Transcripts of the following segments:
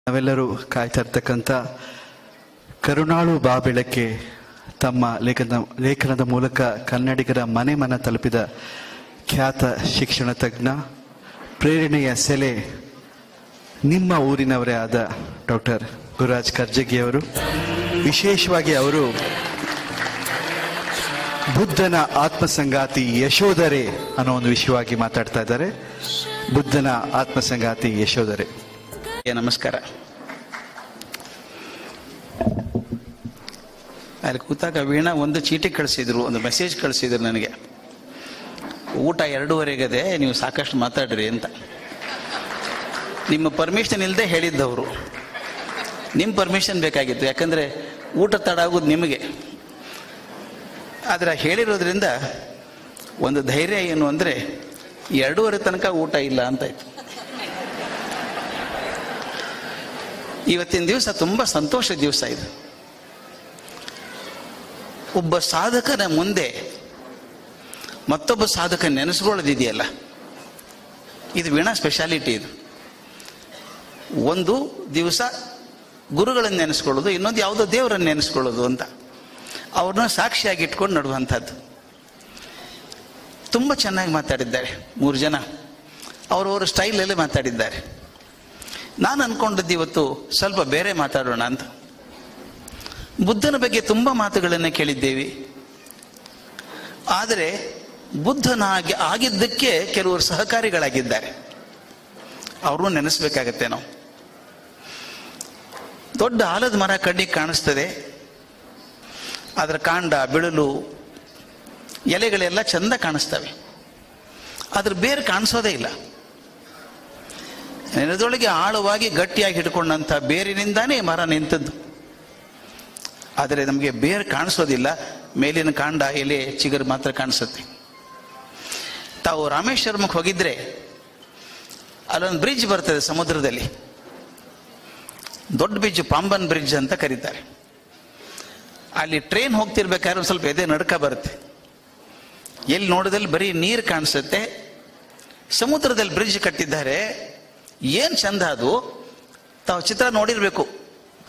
ನಾವೆಲ್ಲರೂ ಕಾಯ್ತಾ ಇರ್ತಕ್ಕಂಥ ಕರುಣಾಳು ಬಾಬೆಳಕ್ಕೆ ತಮ್ಮ ಲೇಖನದ ಮೂಲಕ ಕನ್ನಡಿಗರ ಮನೆ ಮನ ತಲುಪಿದ ಖ್ಯಾತ ಶಿಕ್ಷಣ ತಜ್ಞ, ಪ್ರೇರಣೆಯ ಸೆಲೆ, ನಿಮ್ಮ ಊರಿನವರೇ ಆದ ಡಾಕ್ಟರ್ ಗುರುರಾಜ್ ಕರ್ಜಗಿಯವರು. ವಿಶೇಷವಾಗಿ ಅವರು ಬುದ್ಧನ ಆತ್ಮಸಂಗಾತಿ ಯಶೋಧರೆ ಅನ್ನೋ ಒಂದು ವಿಷಯವಾಗಿ ಮಾತಾಡ್ತಾ ಇದ್ದಾರೆ. ಬುದ್ಧನ ಆತ್ಮಸಂಗಾತಿ ಯಶೋಧರೆ. ನಮಸ್ಕಾರ. ಅಲ್ಲಿ ಕೂತಾಗ ವೀಣಾ ಒಂದು ಚೀಟಿ ಕಳಿಸಿದ್ರು, ಒಂದು ಮೆಸೇಜ್ ಕಳಿಸಿದ್ರು ನನಗೆ. ಊಟ 2:30 ನೀವು ಸಾಕಷ್ಟು ಮಾತಾಡ್ರಿ ಅಂತ. ನಿಮ್ಮ ಪರ್ಮಿಷನ್ ಇಲ್ಲದೆ ಹೇಳಿದ್ದವರು. ನಿಮ್ಮ ಪರ್ಮಿಷನ್ ಬೇಕಾಗಿತ್ತು, ಯಾಕಂದರೆ ಊಟ ತಡ ಆಗೋದು ನಿಮಗೆ. ಆದರೆ ಹೇಳಿರೋದ್ರಿಂದ ಒಂದು ಧೈರ್ಯ ಏನು ಅಂದರೆ 2:30 ತನಕ ಊಟ ಇಲ್ಲ ಅಂತಾಯ್ತು. ಇವತ್ತಿನ ದಿವಸ ತುಂಬ ಸಂತೋಷದ ದಿವಸ ಇದು. ಒಬ್ಬ ಸಾಧಕನ ಮುಂದೆ ಮತ್ತೊಬ್ಬ ಸಾಧಕ ನೆನೆಸ್ಕೊಳ್ಳೋದಿದೆಯಲ್ಲ, ಇದು ವೀಣಾ ಸ್ಪೆಷಾಲಿಟಿ. ಇದು ಒಂದು ದಿವಸ ಗುರುಗಳನ್ನು ನೆನೆಸ್ಕೊಳ್ಳೋದು, ಇನ್ನೊಂದು ಯಾವುದೋ ದೇವರನ್ನು ನೆನೆಸ್ಕೊಳ್ಳೋದು ಅಂತ. ಅವ್ರನ್ನ ಸಾಕ್ಷಿಯಾಗಿ ಇಟ್ಕೊಂಡು ನಡುವಂಥದ್ದು. ತುಂಬ ಚೆನ್ನಾಗಿ ಮಾತಾಡಿದ್ದಾರೆ 3 ಜನ, ಅವರವರ ಸ್ಟೈಲಲ್ಲಿ ಮಾತಾಡಿದ್ದಾರೆ. ನಾನು ಅಂದ್ಕೊಂಡದ್ದು ಇವತ್ತು ಸ್ವಲ್ಪ ಬೇರೆ ಮಾತಾಡೋಣ ಅಂತ. ಬುದ್ಧನ ಬಗ್ಗೆ ತುಂಬ ಮಾತುಗಳನ್ನು ಕೇಳಿದ್ದೇವೆ, ಆದರೆ ಬುದ್ಧನಾಗಿ ಆಗಿದ್ದಕ್ಕೆ ಕೆಲವರು ಸಹಕಾರಿಗಳಾಗಿದ್ದಾರೆ, ಅವ್ರನ್ನೂ ನೆನೆಸ್ಬೇಕಾಗತ್ತೆ ನಾವು. ದೊಡ್ಡ ಆಲದ ಮರ ಕಣ್ಣಿಗೆ ಕಾಣಿಸ್ತದೆ, ಅದರ ಕಾಂಡ, ಬಿಳಲು, ಎಲೆಗಳೆಲ್ಲ ಚಂದ ಕಾಣಿಸ್ತವೆ, ಅದ್ರ ಬೇರೆ ಕಾಣಿಸೋದೇ ಇಲ್ಲ. ನೆಲದೊಳಗೆ ಆಳವಾಗಿ ಗಟ್ಟಿಯಾಗಿ ಹಿಡ್ಕೊಂಡಂಥ ಬೇರಿನಿಂದಾನೇ ಮರ ನಿಂತದ್ದು. ಆದರೆ ನಮಗೆ ಬೇರೆ ಕಾಣಿಸೋದಿಲ್ಲ, ಮೇಲಿನ ಕಾಂಡ, ಎಲೆ, ಚಿಗುರು ಮಾತ್ರ ಕಾಣಿಸುತ್ತೆ. ತಾವು ರಾಮೇಶ್ವರಮಕ್ಕೆ ಹೋಗಿದ್ರೆ ಅಲ್ಲೊಂದು ಬ್ರಿಡ್ಜ್ ಬರ್ತದೆ ಸಮುದ್ರದಲ್ಲಿ, ದೊಡ್ಡ ಬ್ರಿಡ್ಜ್, ಪಾಂಬನ್ ಬ್ರಿಡ್ಜ್ ಅಂತ ಕರೀತಾರೆ. ಅಲ್ಲಿ ಟ್ರೈನ್ ಹೋಗ್ತಿರ್ಬೇಕಾದ್ರೆ ಒಂದು ಸ್ವಲ್ಪ ಎದೆ ನಡ್ಕ ಬರುತ್ತೆ. ಎಲ್ಲಿ ನೋಡಿದಲ್ಲಿ ಬರೀ ನೀರು ಕಾಣಿಸುತ್ತೆ. ಸಮುದ್ರದಲ್ಲಿ ಬ್ರಿಡ್ಜ್ ಕಟ್ಟಿದ್ದಾರೆ, ಏನು ಚಂದ ಅದು. ತಾವು ಚಿತ್ರ ನೋಡಿರ್ಬೇಕು,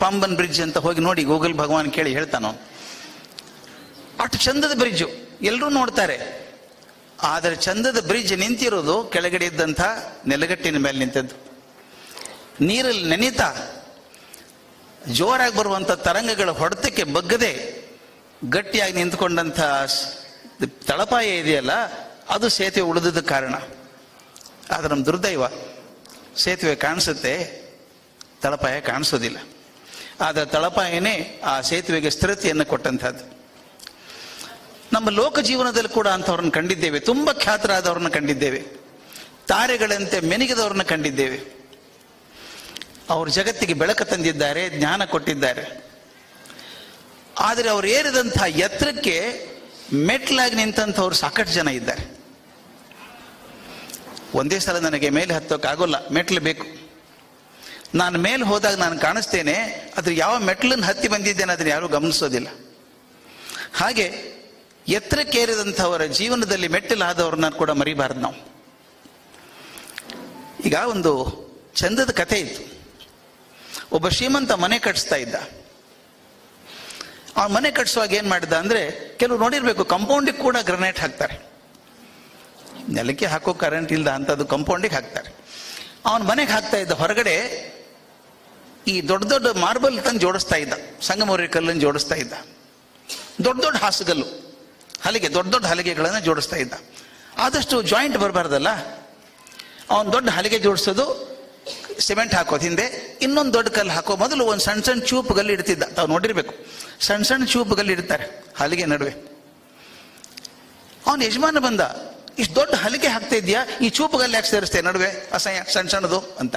ಪಾಂಬನ್ ಬ್ರಿಡ್ಜ್ ಅಂತ. ಹೋಗಿ ನೋಡಿ, ಗೂಗಲ್ ಭಗವಾನ್ ಕೇಳಿ ಹೇಳ್ತಾನೋ. ಅಷ್ಟು ಚಂದದ ಬ್ರಿಡ್ಜು, ಎಲ್ಲರೂ ನೋಡ್ತಾರೆ. ಆದರೆ ಚಂದದ ಬ್ರಿಡ್ಜ್ ನಿಂತಿರೋದು ಕೆಳಗಡೆ ಇದ್ದಂಥ ನೆಲಗಟ್ಟಿನ ಮೇಲೆ ನಿಂತದ್ದು. ನೀರಲ್ಲಿ ನೆನೀತಾ ಜೋರಾಗಿ ಬರುವಂಥ ತರಂಗಗಳ ಹೊಡೆತಕ್ಕೆ ಬಗ್ಗದೆ ಗಟ್ಟಿಯಾಗಿ ನಿಂತ್ಕೊಂಡಂಥ ತಳಪಾಯ ಇದೆಯಲ್ಲ, ಅದು ಸೇತುವೆ ಉಳಿದದ ಕಾರಣ. ಆದರೆ ನಮ್ಮ ದುರ್ದೈವ, ಸೇತುವೆ ಕಾಣಿಸುತ್ತೆ, ತಳಪಾಯ ಕಾಣಿಸೋದಿಲ್ಲ. ಆದರೆ ತಳಪಾಯನೇ ಆ ಸೇತುವೆಗೆ ಸ್ಥಿರತೆಯನ್ನು ಕೊಟ್ಟಂಥದ್ದು. ನಮ್ಮ ಲೋಕ ಜೀವನದಲ್ಲಿ ಕೂಡ ಅಂಥವ್ರನ್ನ ಕಂಡಿದ್ದೇವೆ, ತುಂಬ ಖ್ಯಾತರಾದವ್ರನ್ನ ಕಂಡಿದ್ದೇವೆ, ತಾರೆಗಳಂತೆ ಮೆನಿಗಿದವ್ರನ್ನ ಕಂಡಿದ್ದೇವೆ. ಅವರು ಜಗತ್ತಿಗೆ ಬೆಳಕು ತಂದಿದ್ದಾರೆ, ಜ್ಞಾನ ಕೊಟ್ಟಿದ್ದಾರೆ. ಆದರೆ ಅವರು ಏರಿದಂಥ ಎತ್ತರಕ್ಕೆ ಮೆಟ್ಲಾಗಿ ನಿಂತಂಥವ್ರು ಸಾಕಷ್ಟು ಜನ ಇದ್ದಾರೆ. ಒಂದೇ ಸಲ ನನಗೆ ಮೇಲೆ ಹತ್ತೋಕ್ಕಾಗೋಲ್ಲ, ಮೆಟ್ಲು ಬೇಕು. ನಾನು ಮೇಲೆ ಹೋದಾಗ ನಾನು ಕಾಣಿಸ್ತೇನೆ, ಅದ್ರ ಯಾವ ಮೆಟ್ಲನ್ನು ಹತ್ತಿ ಬಂದಿದ್ದೇನೆ ಅದನ್ನು ಯಾರೂ ಗಮನಿಸೋದಿಲ್ಲ. ಹಾಗೆ ಎತ್ತರಕ್ಕೇರಿದಂಥವರ ಜೀವನದಲ್ಲಿ ಮೆಟ್ಟಿಲಾದವ್ರನ್ನ ಕೂಡ ಮರಿಬಾರ್ದು ನಾವು. ಈಗ ಒಂದು ಚಂದದ ಕಥೆ ಇತ್ತು. ಒಬ್ಬ ಶ್ರೀಮಂತ ಮನೆ ಕಟ್ಟಿಸ್ತಾ ಇದ್ದ. ಆ ಮನೆ ಕಟ್ಟಿಸುವಾಗ ಏನು ಮಾಡಿದ ಅಂದರೆ, ಕೆಲವು ನೋಡಿರ್ಬೇಕು, ಕಂಪೌಂಡಿಗೆ ಕೂಡ ಗ್ರನೈಟ್ ಹಾಕ್ತಾರೆ. ನೆಲಕ್ಕೆ ಹಾಕೋ ಕರೆಂಟ್ ಇಲ್ಲದ ಅಂಥದ್ದು ಕಂಪೌಂಡಿಗೆ ಹಾಕ್ತಾರೆ. ಅವನ ಮನೆಗೆ ಹಾಕ್ತಾ ಇದ್ದ. ಹೊರಗಡೆ ಈ ದೊಡ್ಡ ದೊಡ್ಡ ಮಾರ್ಬಲ್ ತಂದು ಜೋಡಿಸ್ತಾ ಇದ್ದ, ಸಂಗಮೂರಿ ಕಲ್ಲನ್ನು ಜೋಡಿಸ್ತಾ ಇದ್ದ. ದೊಡ್ಡ ದೊಡ್ಡ ಹಾಸುಗಲ್ಲು, ಹಲಿಗೆ, ದೊಡ್ಡ ದೊಡ್ಡ ಹಲಿಗೆಗಳನ್ನು ಜೋಡಿಸ್ತಾ ಇದ್ದ. ಆದಷ್ಟು ಜಾಯಿಂಟ್ ಬರಬಾರ್ದಲ್ಲ. ಅವನು ದೊಡ್ಡ ಹಲಿಗೆ ಜೋಡಿಸೋದು, ಸಿಮೆಂಟ್ ಹಾಕೋದು ಹಿಂದೆ, ಇನ್ನೊಂದು ದೊಡ್ಡ ಕಲ್ಲು ಹಾಕೋ ಮೊದಲು ಒಂದು ಸಣ್ಣ ಸಣ್ಣ ಚೂಪುಗಲ್ಲಿ ಇಡ್ತಿದ್ದ. ತಾವು ನೋಡಿರ್ಬೇಕು, ಸಣ್ಣ ಸಣ್ಣ ಚೂಪುಗಲ್ಲಿ ಇಡ್ತಾರೆ ಹಲಿಗೆ ನಡುವೆ. ಅವನ ಯಜಮಾನ ಬಂದ, ಇಷ್ಟು ದೊಡ್ಡ ಹಲಿಗೆ ಹಾಕ್ತಾ ಇದೆಯಾ, ಈ ಚೂಪುಗಲ್ಲಿ ಯಾಕೆ ಸೇರಿಸ್ತೇ ನಡುವೆ, ಅಸಹ್ಯ, ಸಣ್ಣ ಸಣ್ಣದು ಅಂತ.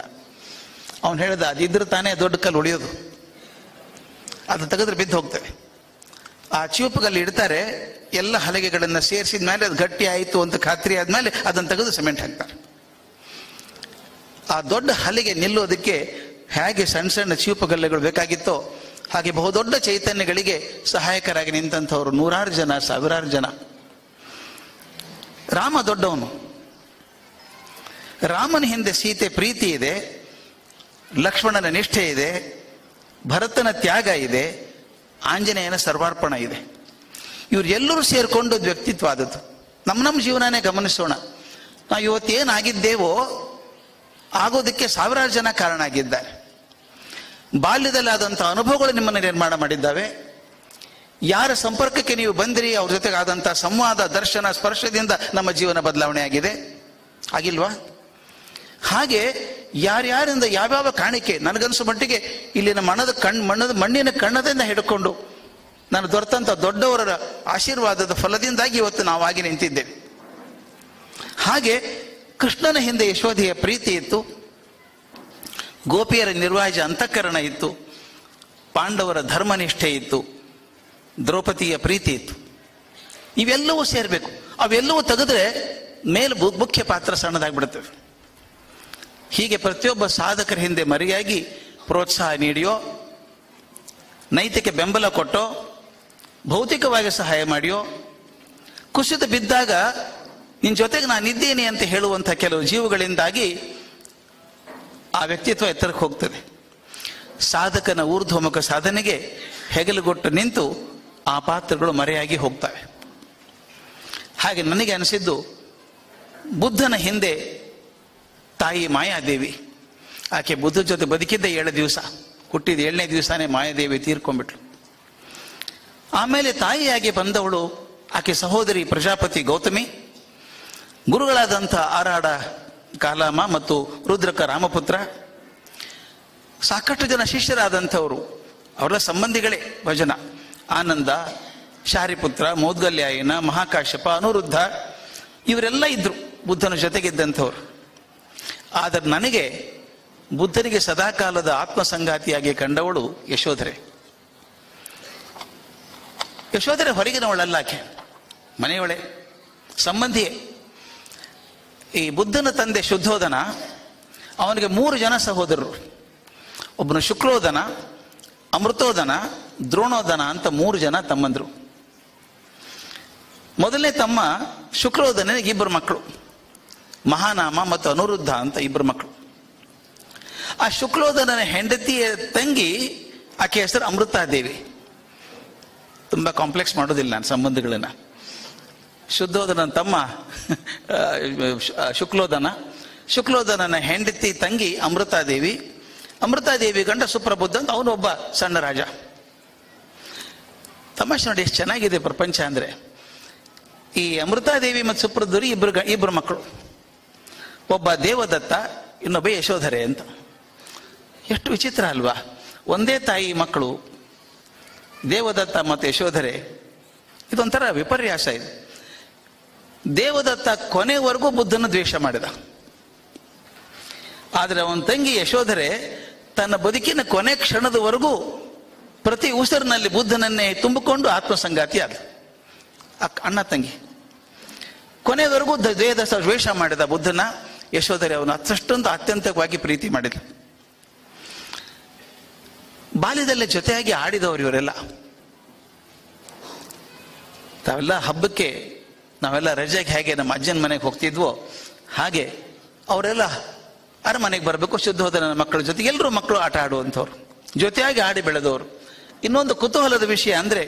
ಅವನು ಹೇಳ್ದ, ಅದಿದ್ರೆ ತಾನೇ ದೊಡ್ಡ ಕಲ್ಲು ಉಳಿಯೋದು, ಅದು ತೆಗೆದ್ರೆ ಬಿದ್ದು ಹೋಗ್ತವೆ. ಆ ಚೂಪುಗಲ್ಲಿ ಇಡ್ತಾರೆ, ಎಲ್ಲ ಹಲಿಗೆಗಳನ್ನು ಸೇರಿಸಿದ ಮೇಲೆ ಅದು ಗಟ್ಟಿ ಆಯಿತು ಅಂತ ಖಾತ್ರಿ ಆದಮೇಲೆ ಅದನ್ನು ತೆಗೆದು ಸಿಮೆಂಟ್ ಹಾಕ್ತಾರೆ. ಆ ದೊಡ್ಡ ಹಲಿಗೆ ನಿಲ್ಲೋದಕ್ಕೆ ಹೇಗೆ ಸಣ್ಣ ಸಣ್ಣ ಚೂಪುಗಲ್ಲೆಗಳು ಬೇಕಾಗಿತ್ತೋ ಹಾಗೆ ಬಹುದೊಡ್ಡ ಚೈತನ್ಯಗಳಿಗೆ ಸಹಾಯಕರಾಗಿ ನಿಂತಂಥವ್ರು ನೂರಾರು ಜನ, ಸಾವಿರಾರು ಜನ. ರಾಮ ದೊಡ್ಡವನು. ರಾಮನ ಹಿಂದೆ ಸೀತೆ ಪ್ರೀತಿ ಇದೆ, ಲಕ್ಷ್ಮಣನ ನಿಷ್ಠೆ ಇದೆ, ಭರತನ ತ್ಯಾಗ ಇದೆ, ಆಂಜನೇಯನ ಸರ್ವಾರ್ಪಣ ಇದೆ. ಇವ್ರು ಎಲ್ಲರೂ ಸೇರಿಕೊಂಡು ವ್ಯಕ್ತಿತ್ವ ಆದದ್ದು. ನಮ್ಮ ಜೀವನನೇ ಗಮನಿಸೋಣ. ನಾವು ಇವತ್ತೇನಾಗಿದ್ದೇವೋ ಆಗೋದಕ್ಕೆ ಸಾವಿರಾರು ಜನ ಕಾರಣ ಆಗಿದ್ದಾರೆ. ಬಾಲ್ಯದಲ್ಲಿ ಆದಂಥ ಅನುಭವಗಳು ನಿಮ್ಮನ್ನು ನಿರ್ಮಾಣ ಮಾಡಿದ್ದಾವೆ. ಯಾರ ಸಂಪರ್ಕಕ್ಕೆ ನೀವು ಬಂದಿರಿ, ಅವ್ರ ಜೊತೆಗೆ ಆದಂಥ ಸಂವಾದ, ದರ್ಶನ, ಸ್ಪರ್ಶದಿಂದ ನಮ್ಮ ಜೀವನ ಬದಲಾವಣೆ ಆಗಿದೆ, ಆಗಿಲ್ವಾ? ಹಾಗೆ ಯಾರ್ಯಾರಿಂದ ಯಾವ್ಯಾವ ಕಾಣಿಕೆ, ನನಗನ್ಸೋ ಮಟ್ಟಿಗೆ ಇಲ್ಲಿನ ಮಣ್ಣಿನ ಕಣ್ಣದಿಂದ ಹಿಡ್ಕೊಂಡು ನಾನು ದೊರೆತಂಥ ದೊಡ್ಡವರ ಆಶೀರ್ವಾದದ ಫಲದಿಂದಾಗಿ ಇವತ್ತು ನಾವಾಗಿ ನಿಂತಿದ್ದೇವೆ. ಹಾಗೆ ಕೃಷ್ಣನ ಹಿಂದೆ ಯಶೋಧೆಯ ಪ್ರೀತಿ ಇತ್ತು, ಗೋಪಿಯರ ನಿರ್ವಾಹ್ಯ ಅಂತಃಕರಣ ಇತ್ತು, ಪಾಂಡವರ ಧರ್ಮನಿಷ್ಠೆ ಇತ್ತು, ದ್ರೌಪದಿಯ ಪ್ರೀತಿ ಇತ್ತು. ಇವೆಲ್ಲವೂ ಸೇರಬೇಕು. ಅವೆಲ್ಲವೂ ತೆಗೆದ್ರೆ ಮೇಲೆ ಮುಖ್ಯ ಪಾತ್ರ ಸಣ್ಣದಾಗ್ಬಿಡ್ತವೆ. ಹೀಗೆ ಪ್ರತಿಯೊಬ್ಬ ಸಾಧಕರ ಹಿಂದೆ ಮರೆಯಾಗಿ ಪ್ರೋತ್ಸಾಹ ನೀಡಿಯೋ, ನೈತಿಕ ಬೆಂಬಲ ಕೊಟ್ಟೋ, ಭೌತಿಕವಾಗಿ ಸಹಾಯ ಮಾಡಿಯೋ, ಕುಸಿತ ಬಿದ್ದಾಗ ನಿನ್ನ ಜೊತೆಗೆ ನಾನಿದ್ದೇನೆ ಅಂತ ಹೇಳುವಂಥ ಕೆಲವು ಜೀವಗಳಿಂದಾಗಿ ಆ ವ್ಯಕ್ತಿತ್ವ ಎತ್ತರಕ್ಕೆ ಹೋಗ್ತದೆ. ಸಾಧಕನ ಊರ್ಧ್ವಮುಖ ಸಾಧನೆಗೆ ಹೆಗಲುಗೊಟ್ಟು ನಿಂತು ಆ ಪಾತ್ರಗಳು ಮರೆಯಾಗಿ ಹೋಗ್ತವೆ. ಹಾಗೆ ನನಗೆ ಅನಿಸಿದ್ದು, ಬುದ್ಧನ ಹಿಂದೆ ತಾಯಿ ಮಾಯಾದೇವಿ, ಆಕೆ ಬುದ್ಧ ಜೊತೆ ಬದುಕಿದ್ದ 7 ದಿವಸ, ಹುಟ್ಟಿದ 7ನೇ ದಿವಸನೇ ಮಾಯಾದೇವಿ ತೀರ್ಕೊಂಡ್ಬಿಟ್ಲು. ಆಮೇಲೆ ತಾಯಿಯಾಗಿ ಬಂದವಳು ಆಕೆ ಸಹೋದರಿ ಪ್ರಜಾಪತಿ ಗೌತಮಿ, ಗುರುಗಳಾದಂಥ ಆರಾಡ ಕಾಲಾಮ ಮತ್ತು ರುದ್ರಕ ರಾಮಪುತ್ರ, ಸಾಕಷ್ಟು ಜನ ಶಿಷ್ಯರಾದಂಥವರು, ಅವರ ಸಂಬಂಧಿಗಳೇ ಭಜನ, ಆನಂದ, ಶಾರಿಪುತ್ರ, ಮೌದ್ಗಲ್ಯಾಯನ, ಮಹಾಕಾಶ್ಯಪ, ಅನುರುದ್ಧ, ಇವರೆಲ್ಲ ಇದ್ರು ಬುದ್ಧನ ಜೊತೆಗಿದ್ದಂಥವ್ರು. ಆದರೆ ನನಗೆ ಬುದ್ಧನಿಗೆ ಸದಾಕಾಲದ ಆತ್ಮಸಂಗಾತಿಯಾಗಿ ಕಂಡವಳು ಯಶೋಧರೆ. ಯಶೋಧರೆ ಹೊರಗಿನವಳಲ್ಲ, ಆಕೆ ಮನೆಯವಳೆ, ಸಂಬಂಧಿಯೇ. ಈ ಬುದ್ಧನ ತಂದೆ ಶುದ್ಧೋಧನ, ಅವನಿಗೆ 3 ಜನ ಸಹೋದರರು. ಒಬ್ಬನು ಶುಕ್ರೋಧನ, ಅಮೃತೋಧನ, ದ್ರೋಣೋಧನ ಅಂತ 3 ಜನ ತಮ್ಮಂದರು. ಮೊದಲನೇ ತಮ್ಮ ಶುಕ್ರೋಧನಿಗೆ 2 ಮಕ್ಕಳು, ಮಹಾನಾಮ ಮತ್ತು ಅನುರುದ್ಧ ಅಂತ 2 ಮಕ್ಕಳು. ಆ ಶುಕ್ಲೋಧನನ ಹೆಂಡತಿಯ ತಂಗಿ, ಆಕೆ ಹೆಸರು ಅಮೃತಾದೇವಿ. ತುಂಬಾ ಕಾಂಪ್ಲೆಕ್ಸ್ ಮಾಡೋದಿಲ್ಲ ನಾನು ಸಂಬಂಧಗಳನ್ನ. ಶುದ್ಧೋಧನನ ತಮ್ಮ ಶುಕ್ಲೋಧನನ ಹೆಂಡತಿ ತಂಗಿ ಅಮೃತಾದೇವಿ, ಅಮೃತಾದೇವಿ ಗಂಡ ಸುಪ್ರಬುದ್ಧ ಅಂತ ಅವನು ಒಬ್ಬ ಸಣ್ಣ ರಾಜ. ತಮಾಷೆ ನೋಡಿ ಎಷ್ಟು ಚೆನ್ನಾಗಿದೆ ಪ್ರಪಂಚ ಅಂದ್ರೆ. ಈ ಅಮೃತಾದೇವಿ ಮತ್ತು ಸುಪ್ರಬುದ್ಧರು ಇಬ್ಬರು ಮಕ್ಕಳು, ಒಬ್ಬ ದೇವದತ್ತ, ಇನ್ನೊಬ್ಬ ಯಶೋಧರೆ ಅಂತ. ಎಷ್ಟು ವಿಚಿತ್ರ ಅಲ್ವಾ? ಒಂದೇ ತಾಯಿ ಮಕ್ಕಳು, ದೇವದತ್ತ ಮತ್ತು ಯಶೋಧರೆ. ಇದೊಂಥರ ವಿಪರ್ಯಾಸ ಇದು. ದೇವದತ್ತ ಕೊನೆವರೆಗೂ ಬುದ್ಧನ ದ್ವೇಷ ಮಾಡಿದ. ಆದರೆ ಅವನ ತಂಗಿ ಯಶೋಧರೆ ತನ್ನ ಬದುಕಿನ ಕೊನೆ ಕ್ಷಣದವರೆಗೂ ಪ್ರತಿ ಉಸಿರಿನಲ್ಲಿ ಬುದ್ಧನನ್ನೇ ತುಂಬಿಕೊಂಡು ಆತ್ಮಸಂಗಾತಿ ಆದ. ಅಣ್ಣ ತಂಗಿ ಕೊನೆವರೆಗೂ ದ್ವೇಷ ಮಾಡಿದ ಬುದ್ಧನ. ಯಶೋಧರೆ ಅವನು ಅಷ್ಟೊಂದು ಅತ್ಯಂತವಾಗಿ ಪ್ರೀತಿ ಮಾಡಿದ. ಬಾಲ್ಯದಲ್ಲೇ ಜೊತೆಯಾಗಿ ಆಡಿದವರು ಇವರೆಲ್ಲ. ತಾವೆಲ್ಲ ಹಬ್ಬಕ್ಕೆ ನಾವೆಲ್ಲ ರಜೆಗೆ ಹೇಗೆ ನಮ್ಮ ಅಜ್ಜನ ಮನೆಗೆ ಹೋಗ್ತಿದ್ವೋ ಹಾಗೆ ಅವರೆಲ್ಲ ಅರಮನೆಗೆ ಬರಬೇಕು. ಶುದ್ಧೋಧನ ಮಕ್ಕಳ ಜೊತೆಗೆ ಎಲ್ಲರೂ ಮಕ್ಕಳು ಆಟ ಆಡುವಂಥವ್ರು, ಜೊತೆಯಾಗಿ ಆಡಿ ಬೆಳೆದವರು. ಇನ್ನೊಂದು ಕುತೂಹಲದ ವಿಷಯ ಅಂದ್ರೆ,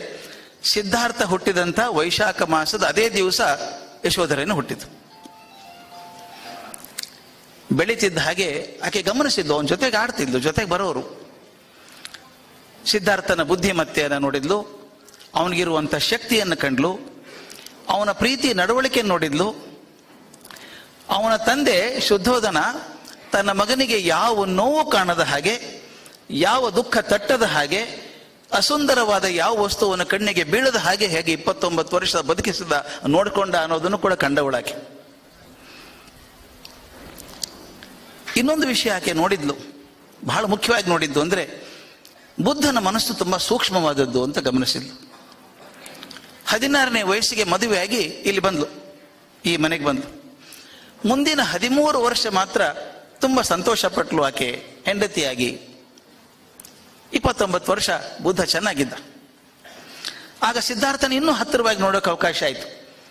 ಸಿದ್ಧಾರ್ಥ ಹುಟ್ಟಿದಂಥ ವೈಶಾಖ ಮಾಸದ ಅದೇ ದಿವಸ ಯಶೋಧರೆಯನ್ನು ಹುಟ್ಟಿತು. ಬೆಳೀತಿದ್ದ ಹಾಗೆ ಆಕೆ ಗಮನಿಸಿದ್ಲು, ಅವನ ಜೊತೆಗೆ ಆಡ್ತಿದ್ಲು, ಜೊತೆಗೆ ಬರೋರು. ಸಿದ್ಧಾರ್ಥನ ಬುದ್ಧಿಮತ್ತೆಯನ್ನು ನೋಡಿದ್ಲು, ಅವನಿಗಿರುವಂಥ ಶಕ್ತಿಯನ್ನು ಕಂಡ್ಲು, ಅವನ ಪ್ರೀತಿ ನಡವಳಿಕೆಯನ್ನು ನೋಡಿದ್ಲು. ಅವನ ತಂದೆ ಶುದ್ಧೋಧನ ತನ್ನ ಮಗನಿಗೆ ಯಾವ ನೋವು ಕಾಣದ ಹಾಗೆ, ಯಾವ ದುಃಖ ತಟ್ಟದ ಹಾಗೆ, ಅಸುಂದರವಾದ ಯಾವ ವಸ್ತುವನ್ನು ಕಣ್ಣಿಗೆ ಬೀಳದ ಹಾಗೆ ಹೇಗೆ 29 ವರ್ಷ ಬದುಕಿಸಿದ ನೋಡಿಕೊಂಡ ಅನ್ನೋದನ್ನು ಕೂಡ ಕಂಡವಳಾಕೆ. ಇನ್ನೊಂದು ವಿಷಯ ಆಕೆ ನೋಡಿದ್ಲು, ಬಹಳ ಮುಖ್ಯವಾಗಿ ನೋಡಿದ್ದು ಅಂದ್ರೆ, ಬುದ್ಧನ ಮನಸ್ಸು ತುಂಬಾ ಸೂಕ್ಷ್ಮವಾದದ್ದು ಅಂತ ಗಮನಿಸಿದ್ಲು. 16ನೇ ವಯಸ್ಸಿಗೆ ಮದುವೆಯಾಗಿ ಇಲ್ಲಿ ಬಂದ್ಲು, ಈ ಮನೆಗೆ ಬಂದ್ಲು. ಮುಂದಿನ 13 ವರ್ಷ ಮಾತ್ರ ತುಂಬಾ ಸಂತೋಷ ಪಟ್ಲು ಆಕೆ ಹೆಂಡತಿಯಾಗಿ. 29 ವರ್ಷ ಬುದ್ಧ ಚೆನ್ನಾಗಿದ್ದ. ಆಗ ಸಿದ್ಧಾರ್ಥನ ಇನ್ನೂ ಹತ್ತಿರವಾಗಿ ನೋಡೋಕೆ ಅವಕಾಶ ಆಯಿತು.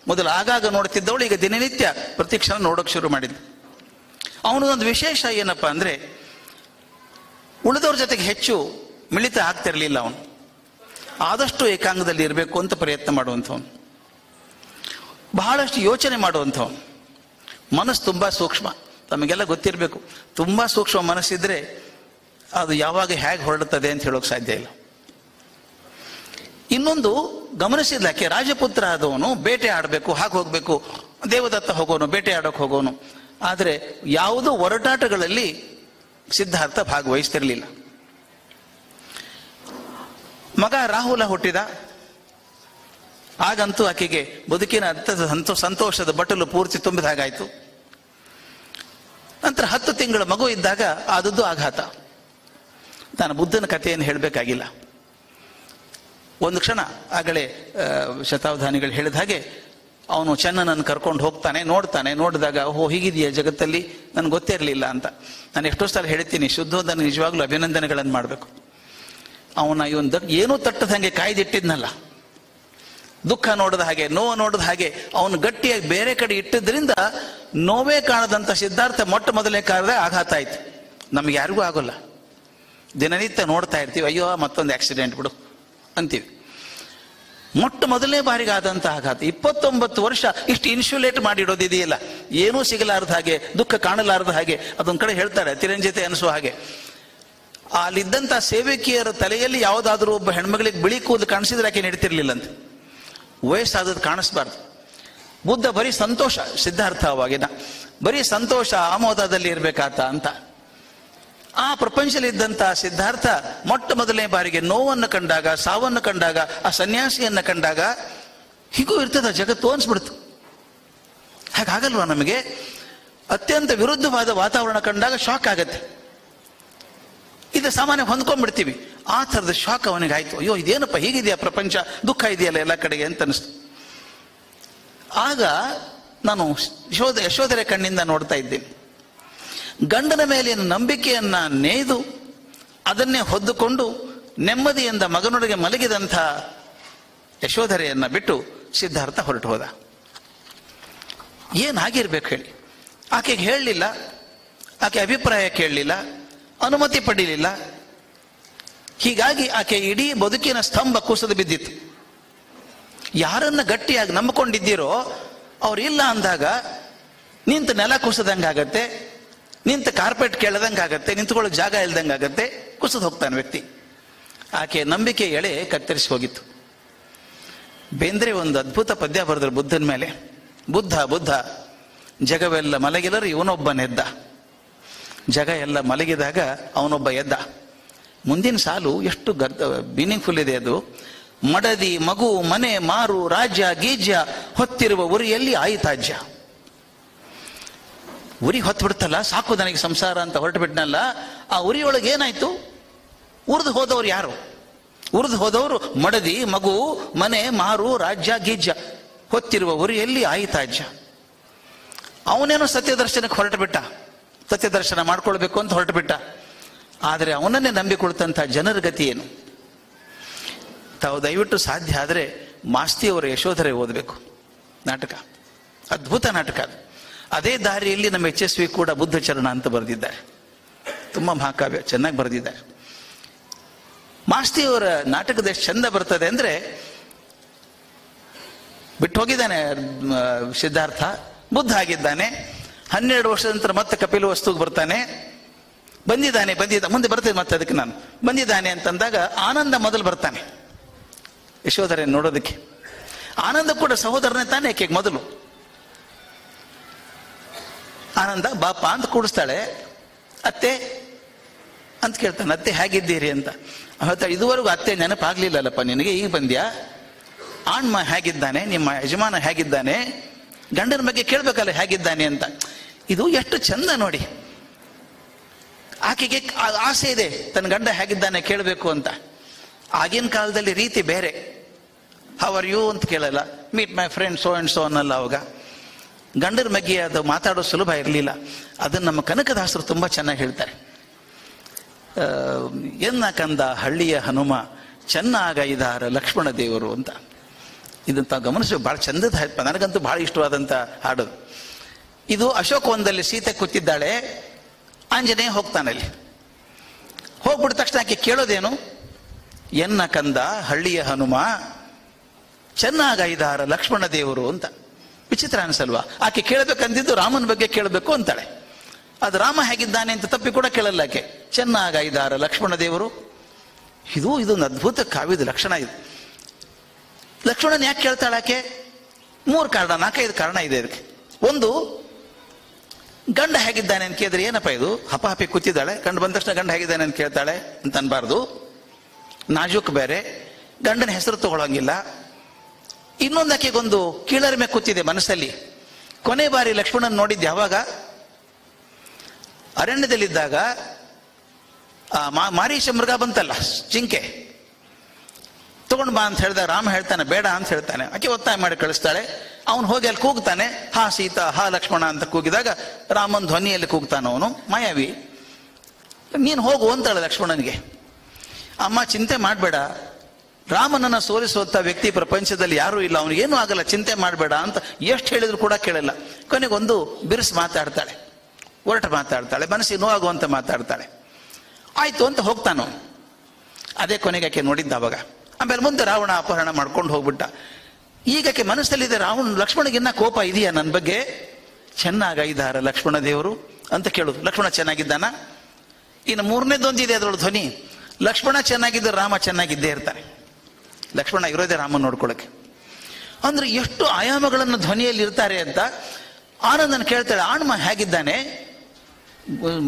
ಮೊದಲು ಆಗಾಗ ನೋಡ್ತಿದ್ದವಳು ಈಗ ದಿನನಿತ್ಯ ಪ್ರತಿಕ್ಷಣ ನೋಡೋಕೆ ಶುರು ಮಾಡಿದ್ಲು. ಅವನದೊಂದು ವಿಶೇಷ ಏನಪ್ಪಾ ಅಂದ್ರೆ, ಉಳಿದವ್ರ ಜೊತೆಗೆ ಹೆಚ್ಚು ಮಿಳಿತ ಆಗ್ತಿರ್ಲಿಲ್ಲ ಅವನು. ಆದಷ್ಟು ಏಕಾಂಗದಲ್ಲಿ ಇರಬೇಕು ಅಂತ ಪ್ರಯತ್ನ ಮಾಡುವಂಥವನು, ಬಹಳಷ್ಟು ಯೋಚನೆ ಮಾಡುವಂಥವನು. ಮನಸ್ಸು ತುಂಬ ಸೂಕ್ಷ್ಮ, ತಮಗೆಲ್ಲ ಗೊತ್ತಿರಬೇಕು. ತುಂಬ ಸೂಕ್ಷ್ಮ ಮನಸ್ಸಿದ್ರೆ ಅದು ಯಾವಾಗ ಹೇಗೆ ಹೊರಡುತ್ತದೆ ಅಂತ ಹೇಳೋಕೆ ಸಾಧ್ಯ ಇಲ್ಲ. ಇನ್ನೊಂದು ಗಮನಿಸಿದ್ಲಾಕೆ, ರಾಜಪುತ್ರ ಆದವನು ಬೇಟೆ ಆಡಬೇಕು, ಹಾಗೆ ಹೋಗಬೇಕು, ದೇವದತ್ತ ಹೋಗೋನು, ಬೇಟೆ ಆಡೋಕೆ ಹೋಗೋನು. ಆದರೆ ಯಾವುದೋ ಒರಟಾಟಗಳಲ್ಲಿ ಸಿದ್ಧಾರ್ಥ ಭಾಗವಹಿಸ್ತಿರ್ಲಿಲ್ಲ. ಮಗ ರಾಹುಲ ಹುಟ್ಟಿದ, ಆಗಂತೂ ಆಕೆಗೆ ಬದುಕಿನ ಸಂತೋಷದ ಬಟ್ಟಲು ಪೂರ್ತಿ ತುಂಬಿದ ಹಾಗಾಯಿತು. ನಂತರ 10 ತಿಂಗಳ ಮಗು ಇದ್ದಾಗ ಆದದ್ದು ಆಘಾತ. ನಾನು ಬುದ್ಧನ ಕಥೆಯನ್ನು ಹೇಳಬೇಕಾಗಿಲ್ಲ. ಒಂದು ಕ್ಷಣ ಆಗಲೇ ಶತಾವಧಾನಿಗಳು ಹೇಳಿದ ಹಾಗೆ ಅವನು ಚೆನ್ನನನ್ನು ಕರ್ಕೊಂಡು ಹೋಗ್ತಾನೆ, ನೋಡಿದಾಗ ಓಹೋ ಹೀಗಿದೆಯಾ ಜಗತ್ತಲ್ಲಿ, ನನಗೆ ಗೊತ್ತೇ ಇರಲಿಲ್ಲ ಅಂತ. ನಾನು ಎಷ್ಟೋ ಸಲ ಹೇಳ್ತೀನಿ, ಶುದ್ಧೋಧನ ನಿಜವಾಗ್ಲೂ ಅಭಿನಂದನೆಗಳನ್ನು ಮಾಡಬೇಕು. ಅವನ ಏನೂ ತಟ್ಟದ ಹಾಗೆ ಕಾಯ್ದಿಟ್ಟಿದ್ನಲ್ಲ, ದುಃಖ ನೋಡಿದ ಹಾಗೆ, ನೋವು ನೋಡಿದ ಹಾಗೆ ಅವನು ಗಟ್ಟಿಯಾಗಿ ಬೇರೆ ಕಡೆ ಇಟ್ಟಿದ್ರಿಂದ ನೋವೇ ಕಾಣದಂಥ ಸಿದ್ಧಾರ್ಥ ಮೊಟ್ಟ ಮೊದಲನೇ ಕಾಲದ ಆಘಾತ ಆಯ್ತು. ನಮ್ಗೆ ಯಾರಿಗೂ ಆಗೋಲ್ಲ, ದಿನನಿತ್ಯ ನೋಡ್ತಾ ಇರ್ತೀವಿ, ಅಯ್ಯೋ ಮತ್ತೊಂದು ಆಕ್ಸಿಡೆಂಟ್ ಬಿಡು ಅಂತೀವಿ. ಮೊಟ್ಟ ಮೊದಲನೇ ಬಾರಿಗೆ ಆದಂಥ ಆಘಾತ. 29 ವರ್ಷ ಇಷ್ಟು ಇನ್ಸುಲೇಟ್ ಮಾಡಿಡೋದಿದೆಯಲ್ಲ, ಏನೂ ಸಿಗಲಾರದ ಹಾಗೆ, ದುಃಖ ಕಾಣಲಾರದ ಹಾಗೆ. ಅದೊಂದು ಕಡೆ ಹೇಳ್ತಾರೆ ತಿರಂಜಿತೆ ಅನಿಸುವ ಹಾಗೆ. ಅಲ್ಲಿದ್ದಂಥ ಸೇವಕಿಯರ ತಲೆಯಲ್ಲಿ ಯಾವುದಾದ್ರೂ ಒಬ್ಬ ಹೆಣ್ಮಗಳಿಗೆ ಬಿಳಿ ಕೂದಲು ಕಾಣಿಸಿದ್ರೆ ಆಕೆ ನಡೀತಿರ್ಲಿಲ್ಲಂತೆ. ವಯಸ್ಸಾದದ್ದು ಕಾಣಿಸ್ಬಾರ್ದು. ಬುದ್ಧ ಬರೀ ಸಂತೋಷ, ಸಿದ್ಧಾರ್ಥ ಅವಾಗಿನ ಬರೀ ಸಂತೋಷ ಆಮೋದದಲ್ಲಿ ಇರಬೇಕಾತ ಅಂತ. ಆ ಪ್ರಪಂಚದಲ್ಲಿದ್ದಂಥ ಸಿದ್ಧಾರ್ಥ ಮೊಟ್ಟ ಮೊದಲನೇ ಬಾರಿಗೆ ನೋವನ್ನು ಕಂಡಾಗ, ಸಾವನ್ನು ಕಂಡಾಗ, ಆ ಸನ್ಯಾಸಿಯನ್ನು ಕಂಡಾಗ ಹೀಗೂ ಇರ್ತದ ಜಗತ್ತು ಅನ್ಸ್ಬಿಡ್ತು. ಹಾಗಾಗಲ್ವಾ ನಮಗೆ? ಅತ್ಯಂತ ವಿರುದ್ಧವಾದ ವಾತಾವರಣ ಕಂಡಾಗ ಶಾಕ್ ಆಗತ್ತೆ. ಇದು ಸಾಮಾನ್ಯ ಹೊಂದ್ಕೊಂಡ್ಬಿಡ್ತೀವಿ. ಆ ಥರದ ಶಾಕ್ ಅವನಿಗೆ ಆಯ್ತು. ಅಯ್ಯೋ ಇದೇನಪ್ಪ ಹೀಗಿದೆಯಾ ಪ್ರಪಂಚ, ದುಃಖ ಇದೆಯಲ್ಲ ಎಲ್ಲ ಕಡೆಗೆ ಅಂತ ಅನಿಸ್ತು. ಆಗ ನಾನು ಯಶೋಧರೆ ಕಣ್ಣಿಂದ ನೋಡ್ತಾ ಇದ್ದೇನೆ. ಗಂಡನ ಮೇಲಿನ ನಂಬಿಕೆಯನ್ನ ನೇಯ್ದು ಅದನ್ನೇ ಹೊದ್ದುಕೊಂಡು ನೆಮ್ಮದಿಯಿಂದ ಮಗನೊಳಗೆ ಮಲಗಿದಂಥ ಯಶೋಧರೆಯನ್ನ ಬಿಟ್ಟು ಸಿದ್ಧಾರ್ಥ ಹೊರಟು ಹೋದ. ಏನಾಗಿರ್ಬೇಕು ಹೇಳಿ? ಆಕೆಗೆ ಹೇಳಲಿಲ್ಲ, ಆಕೆ ಅಭಿಪ್ರಾಯ ಕೇಳಲಿಲ್ಲ, ಅನುಮತಿ ಪಡೀಲಿಲ್ಲ. ಹೀಗಾಗಿ ಆಕೆ ಇಡೀ ಬದುಕಿನ ಸ್ತಂಭ ಕುಸಿದು ಬಿದ್ದಿತ್ತು. ಯಾರನ್ನ ಗಟ್ಟಿಯಾಗಿ ನಂಬಿಕೊಂಡಿದ್ದೀರೋ ಅವ್ರು ಇಲ್ಲ ಅಂದಾಗ ನಿಂತು ನೆಲ ಕುಸಿದಂಗಾಗತ್ತೆ, ನಿಂತು ಕಾರ್ಪೆಟ್ ಕೇಳದಂಗಾಗತ್ತೆ, ನಿಂತ್ಕೊಳ್ಳೋ ಜಾಗ ಇಲ್ದಂಗಾಗತ್ತೆ, ಕುಸಿದು ಹೋಗ್ತಾನೆ ವ್ಯಕ್ತಿ. ಆಕೆ ನಂಬಿಕೆ ಎಳೆ ಕತ್ತರಿಸಿ ಹೋಗಿತ್ತು. ಬೇಂದ್ರೆ ಒಂದು ಅದ್ಭುತ ಪದ್ಯ ಬರೆದ್ರು ಬುದ್ಧನ ಮೇಲೆ. ಬುದ್ಧ ಬುದ್ಧ ಜಗವೆಲ್ಲ ಮಲಗಿದರು ಇವನೊಬ್ಬನೆದ್ದ. ಜಗ ಎಲ್ಲ ಮಲಗಿದಾಗ ಅವನೊಬ್ಬ ಎದ್ದ. ಮುಂದಿನ ಸಾಲು ಎಷ್ಟು ಮೀನಿಂಗ್ಫುಲ್ ಇದೆ ಅದು. ಮಡದಿ ಮಗು ಮನೆ ಮಾರು ರಾಜ್ಯ ಗೀಜ್ಯ ಹೊತ್ತಿರುವ ಉರಿಯಲ್ಲಿ ಆಯಿತಾಜ್ಯ. ಉರಿ ಹೊತ್ತು ಬಿಡ್ತಲ್ಲ, ಸಾಕು ನನಗೆ ಸಂಸಾರ ಅಂತ ಹೊರಟು ಬಿಟ್ನಲ್ಲ. ಆ ಉರಿಯೊಳಗೆ ಏನಾಯ್ತು? ಉರಿದು ಹೋದವ್ರು ಯಾರು? ಉರಿದು ಹೋದವರು ಮಡದಿ ಮಗು ಮನೆ ಮಾರು ರಾಜ್ಯ ಗೀಜ್ಯ ಹೊತ್ತಿರುವ ಉರಿಯಲ್ಲಿ ಆಯಿತಾಜ್ಯ. ಅವನೇನೋ ಸತ್ಯದರ್ಶನಕ್ಕೆ ಹೊರಟು ಬಿಟ್ಟ, ಸತ್ಯದರ್ಶನ ಮಾಡ್ಕೊಳ್ಬೇಕು ಅಂತ ಹೊರಟು ಬಿಟ್ಟ. ಆದರೆ ಅವನನ್ನೇ ನಂಬಿಕೊಳ್ತಂಥ ಜನರ ಗತಿ ಏನು? ತಾವು ದಯವಿಟ್ಟು ಸಾಧ್ಯ ಆದರೆ ಮಾಸ್ತಿಯವರ ಯಶೋಧರೆ ಓದಬೇಕು. ನಾಟಕ ಅದ್ಭುತ ನಾಟಕ ಅದು. ಅದೇ ದಾರಿಯಲ್ಲಿ ನಮ್ಮ HSV ಕೂಡ ಬುದ್ಧ ಚರಣ ಅಂತ ಬರೆದಿದ್ದಾರೆ. ತುಂಬ ಮಹಾಕಾವ್ಯ, ಚೆನ್ನಾಗಿ ಬರೆದಿದ್ದಾರೆ. ಮಾಸ್ತಿಯವರ ನಾಟಕದ ಎಷ್ಟು ಚಂದ ಬರ್ತದೆ ಅಂದರೆ, ಬಿಟ್ಟು ಹೋಗಿದ್ದಾನೆ ಸಿದ್ಧಾರ್ಥ, ಬುದ್ಧ ಆಗಿದ್ದಾನೆ. 12 ವರ್ಷದ ನಂತರ ಮತ್ತೆ ಕಪಿಲ ವಸ್ತುಗೆ ಬರ್ತಾನೆ. ಬಂದಿದ್ದಾನೆ ಮುಂದೆ ಬರ್ತೇನೆ ಮತ್ತೆ ಅದಕ್ಕೆ ನಾನು ಬಂದಿದ್ದಾನೆ ಅಂತಂದಾಗ ಆನಂದ ಮೊದಲು ಬರ್ತಾನೆ ಯಶೋಧರೆ ನೋಡೋದಕ್ಕೆ. ಆನಂದ ಕೂಡ ಸಹೋದರನೇ ತಾನೇ ಆಕೆಗೆ ಮೊದಲು. ಆನಂದ ಬಾಪ ಅಂತ ಕೂಡಿಸ್ತಾಳೆ. ಅತ್ತೆ ಅಂತ ಕೇಳ್ತಾನೆ, ಅತ್ತೆ ಹೇಗಿದ್ದೀರಿ ಅಂತ ಹೇಳ್ತಾಳೆ. ಇದುವರೆಗೂ ಅತ್ತೆ ನೆನಪಾಗ್ಲಿಲ್ಲಲ್ಲಪ್ಪ ನಿನಗೆ, ಈಗ ಬಂದ್ಯಾ? ಆಣ್ಮ ಹೇಗಿದ್ದಾನೆ, ನಿಮ್ಮ ಯಜಮಾನ ಹೇಗಿದ್ದಾನೆ, ಗಂಡನ ಬಗ್ಗೆ ಕೇಳ್ಬೇಕಲ್ಲ ಹೇಗಿದ್ದಾನೆ ಅಂತ. ಇದು ಎಷ್ಟು ಚಂದ ನೋಡಿ. ಆಕೆಗೆ ಆಸೆ ಇದೆ ತನ್ನ ಗಂಡ ಹೇಗಿದ್ದಾನೆ ಕೇಳಬೇಕು ಅಂತ. ಆಗಿನ ಕಾಲದಲ್ಲಿ ರೀತಿ ಬೇರೆ. ಹೌ ಆರ್ ಯು ಅಂತ ಕೇಳಲ್ಲ, meet my friend so and so ಅನ್ನಲ್ಲ. ಅವಾಗ ಗಂಡನ ಬಗ್ಗೆ ಅದು ಮಾತಾಡೋ ಸುಲಭ ಇರಲಿಲ್ಲ. ಅದನ್ನು ನಮ್ಮ ಕನಕದಾಸರು ತುಂಬ ಚೆನ್ನಾಗಿ ಹೇಳ್ತಾರೆ. ಎನ್ನ ಕಂದ ಹಳ್ಳಿಯ ಹನುಮ ಚೆನ್ನಾಗ ಇದಾರ ಲಕ್ಷ್ಮಣ ದೇವರು ಅಂತ. ಇದಂತ ಗಮನಿಸಿ ಭಾಳ ಚಂದದ, ನನಗಂತೂ ಭಾಳ ಇಷ್ಟವಾದಂಥ ಹಾಡು ಇದು. ಅಶೋಕವನದಲ್ಲಿ ಸೀತೆ ಕೂತಿದ್ದಾಳೆ, ಆಂಜನೇಯ ಹೋಗ್ತಾನಲ್ಲಿ. ಹೋಗ್ಬಿಟ್ಟ ತಕ್ಷಣ ಆಕೆ ಕೇಳೋದೇನು? ಎನ್ನ ಕಂದ ಹಳ್ಳಿಯ ಹನುಮ ಚೆನ್ನಾಗೈದಾರ ಲಕ್ಷ್ಮಣ ದೇವರು ಅಂತ. ವಿಚಿತ್ರ ಅನ್ಸಲ್ವಾ? ಆಕೆ ಕೇಳಬೇಕಂದಿದ್ದು ರಾಮನ ಬಗ್ಗೆ ಕೇಳಬೇಕು ಅಂತಾಳೆ. ಅದು ರಾಮ ಹೇಗಿದ್ದಾನೆ ಅಂತ ತಪ್ಪಿ ಕೂಡ ಕೇಳಲ್ಲ ಆಕೆ. ಚೆನ್ನಾಗೈದಾರ ಲಕ್ಷ್ಮಣ ದೇವರು. ಇದೊಂದು ಅದ್ಭುತ ಕಾವ್ಯದ ಲಕ್ಷಣ ಇದು. ಲಕ್ಷ್ಮಣನ್ ಯಾಕೆ ಕೇಳ್ತಾಳೆ ಆಕೆ? 3 ಕಾರಣ, 4-5 ಕಾರಣ ಇದೆ ಅದಕ್ಕೆ. ಒಂದು, ಗಂಡ ಹೇಗಿದ್ದಾನೆ ಅಂತ ಕೇಳಿದ್ರೆ ಏನಪ್ಪ ಇದು ಹಪಹಪಿ ಕೂತಿದ್ದಾಳೆ, ಗಂಡ ಬಂದ ತಕ್ಷಣ ಗಂಡ ಹೇಗಿದ್ದಾನೆ ಅಂತ ಕೇಳ್ತಾಳೆ ಅಂತ ಅನ್ಬಾರ್ದು. ನಾಜೂಕ್ ಬೇರೆ, ಗಂಡನ ಹೆಸರು ತಗೊಳಂಗಿಲ್ಲ. ಇನ್ನೊಂದು ಆಕೆಗೊಂದು ಕೀಳರಿಮೆ ಕೂತಿದೆ ಮನಸ್ಸಲ್ಲಿ. ಕೊನೆ ಬಾರಿ ಲಕ್ಷ್ಮಣನ್ ನೋಡಿದ್ದು ಯಾವಾಗ? ಅರಣ್ಯದಲ್ಲಿದ್ದಾಗ ಮಾರೀಷ ಮೃಗ ಬಂತಲ್ಲ, ಜಿಂಕೆ ತಗೊಂಡು ಬಾ ಅಂತ ಹೇಳಿದಾಗ ರಾಮ ಹೇಳ್ತಾನೆ ಬೇಡ ಅಂತ ಹೇಳ್ತಾನೆ. ಆಕೆ ಒತ್ತಾಯ ಮಾಡಿ ಕಳಿಸ್ತಾಳೆ. ಅವನು ಹೋಗಿ ಅಲ್ಲಿ ಕೂಗ್ತಾನೆ, ಹಾ ಸೀತಾ ಹಾ ಲಕ್ಷ್ಮಣ ಅಂತ ಕೂಗಿದಾಗ ರಾಮನ್ ಧ್ವನಿಯಲ್ಲಿ ಕೂಗ್ತಾನ ಅವನು, ಮಾಯಾವಿ. ನೀನು ಹೋಗು ಅಂತಾಳೆ ಲಕ್ಷ್ಮಣನಿಗೆ. ಅಮ್ಮ ಚಿಂತೆ ಮಾಡಬೇಡ, ರಾಮನನ್ನ ಸೋಲಿಸುವಂತ ವ್ಯಕ್ತಿ ಪ್ರಪಂಚದಲ್ಲಿ ಯಾರೂ ಇಲ್ಲ, ಅವನಿಗೇನು ಆಗಲ್ಲ, ಚಿಂತೆ ಮಾಡಬೇಡ ಅಂತ ಎಷ್ಟು ಹೇಳಿದ್ರು ಕೂಡ ಕೇಳಲ್ಲ. ಕೊನೆಗೊಂದು ಬಿರುಸು ಮಾತಾಡ್ತಾಳೆ, ಒರಟ ಮಾತಾಡ್ತಾಳೆ, ಮನಸ್ಸಿಗೆ ನೋವಾಗುವಂತ ಮಾತಾಡ್ತಾಳೆ. ಆಯ್ತು ಅಂತ ಹೋಗ್ತಾನು. ಅದೇ ಕೊನೆಗೆ ಆಕೆ ನೋಡಿದ್ದ ಅವಾಗ. ಆಮೇಲೆ ಮುಂದೆ ರಾವಣ ಅಪಹರಣ ಮಾಡ್ಕೊಂಡು ಹೋಗ್ಬಿಟ್ಟ. ಈಗಕ್ಕೆ ಮನಸ್ಸಲ್ಲಿದೆ ಲಕ್ಷ್ಮಣಗಿನ್ನ ಕೋಪ ಇದೆಯಾ ನನ್ನ ಬಗ್ಗೆ? ಚೆನ್ನಾಗೈದಾರ ಲಕ್ಷ್ಮಣ ದೇವರು ಅಂತ ಕೇಳುದು. ಲಕ್ಷ್ಮಣ ಚೆನ್ನಾಗಿದ್ದಾನ? ಇನ್ನು 3ನೇದೊಂದಿದೆ ಅದರೊಳು ಧ್ವನಿ, ಲಕ್ಷ್ಮಣ ಚೆನ್ನಾಗಿದ್ದರೆ ರಾಮ ಚೆನ್ನಾಗಿದ್ದೇ ಇರ್ತಾರೆ. ಲಕ್ಷ್ಮಣ ಇರೋದೇ ರಾಮನ್ ನೋಡ್ಕೊಳಕ್ಕೆ. ಅಂದ್ರೆ ಎಷ್ಟು ಆಯಾಮಗಳನ್ನು ಧ್ವನಿಯಲ್ಲಿ ಇರ್ತಾರೆ ಅಂತ. ಆನಂದನ್ ಕೇಳ್ತಾಳೆ, ಆಣ್ಮ ಹೇಗಿದ್ದಾನೆ,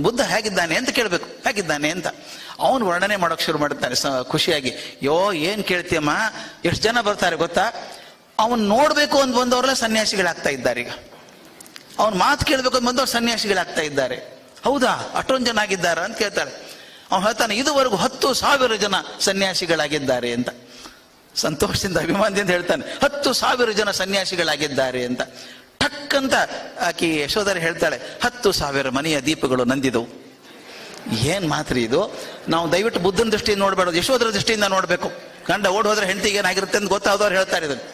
ಬುದ್ಧ ಹೇಗಿದ್ದಾನೆ ಅಂತ ಕೇಳ್ಬೇಕು, ಹೇಗಿದ್ದಾನೆ ಅಂತ. ಅವನು ವರ್ಣನೆ ಮಾಡೋಕೆ ಶುರು ಮಾಡ್ತಾನೆ ಖುಷಿಯಾಗಿ. ಏನ್ ಕೇಳ್ತೀಯಮ್ಮ, ಎಷ್ಟು ಜನ ಬರ್ತಾರೆ ಗೊತ್ತಾ? ಅವನ್ ನೋಡ್ಬೇಕು ಅಂತ ಬಂದವರೆಲ್ಲ ಸನ್ಯಾಸಿಗಳಾಗ್ತಾ ಇದ್ದಾರೆ. ಈಗ ಅವನ್ ಮಾತು ಕೇಳ್ಬೇಕು ಅಂತ ಬಂದವ್ರು ಸನ್ಯಾಸಿಗಳಾಗ್ತಾ ಇದ್ದಾರೆ. ಹೌದಾ, ಅಷ್ಟೊಂದು ಜನ ಆಗಿದ್ದಾರ ಅಂತ ಕೇಳ್ತಾಳೆ. ಅವನು ಹೇಳ್ತಾನೆ, ಇದುವರೆಗೂ 10,000 ಜನ ಸನ್ಯಾಸಿಗಳಾಗಿದ್ದಾರೆ ಅಂತ. ಸಂತೋಷದಿಂದ ಅಭಿಮಾನದಿಂದ ಹೇಳ್ತಾನೆ, 10,000 ಜನ ಸನ್ಯಾಸಿಗಳಾಗಿದ್ದಾರೆ ಅಂತ. ಠಕ್ ಅಂತ ಆಕಿ ಯಶೋಧರೆ ಹೇಳ್ತಾಳೆ, 10,000 ಮನೆಯ ದೀಪಗಳು ನಂದಿದವು. ಏನ್ ಮಾತ್ರ ಇದು? ನಾವು ದಯವಿಟ್ಟು ಬುದ್ಧನ ದೃಷ್ಟಿಯಿಂದ ನೋಡ್ಬೇಡ, ಯಶೋಧರ ದೃಷ್ಟಿಯಿಂದ ನೋಡ್ಬೇಕು. ಗಂಡ ಓಡ್ ಹೋದ್ರೆ ಹೆಂಡತಿಗೆ ಏನಾಗಿರುತ್ತೆ ಅಂತ ಗೊತ್ತಾದವ್ರು ಹೇಳ್ತಾರೆ ಇದನ್ನು.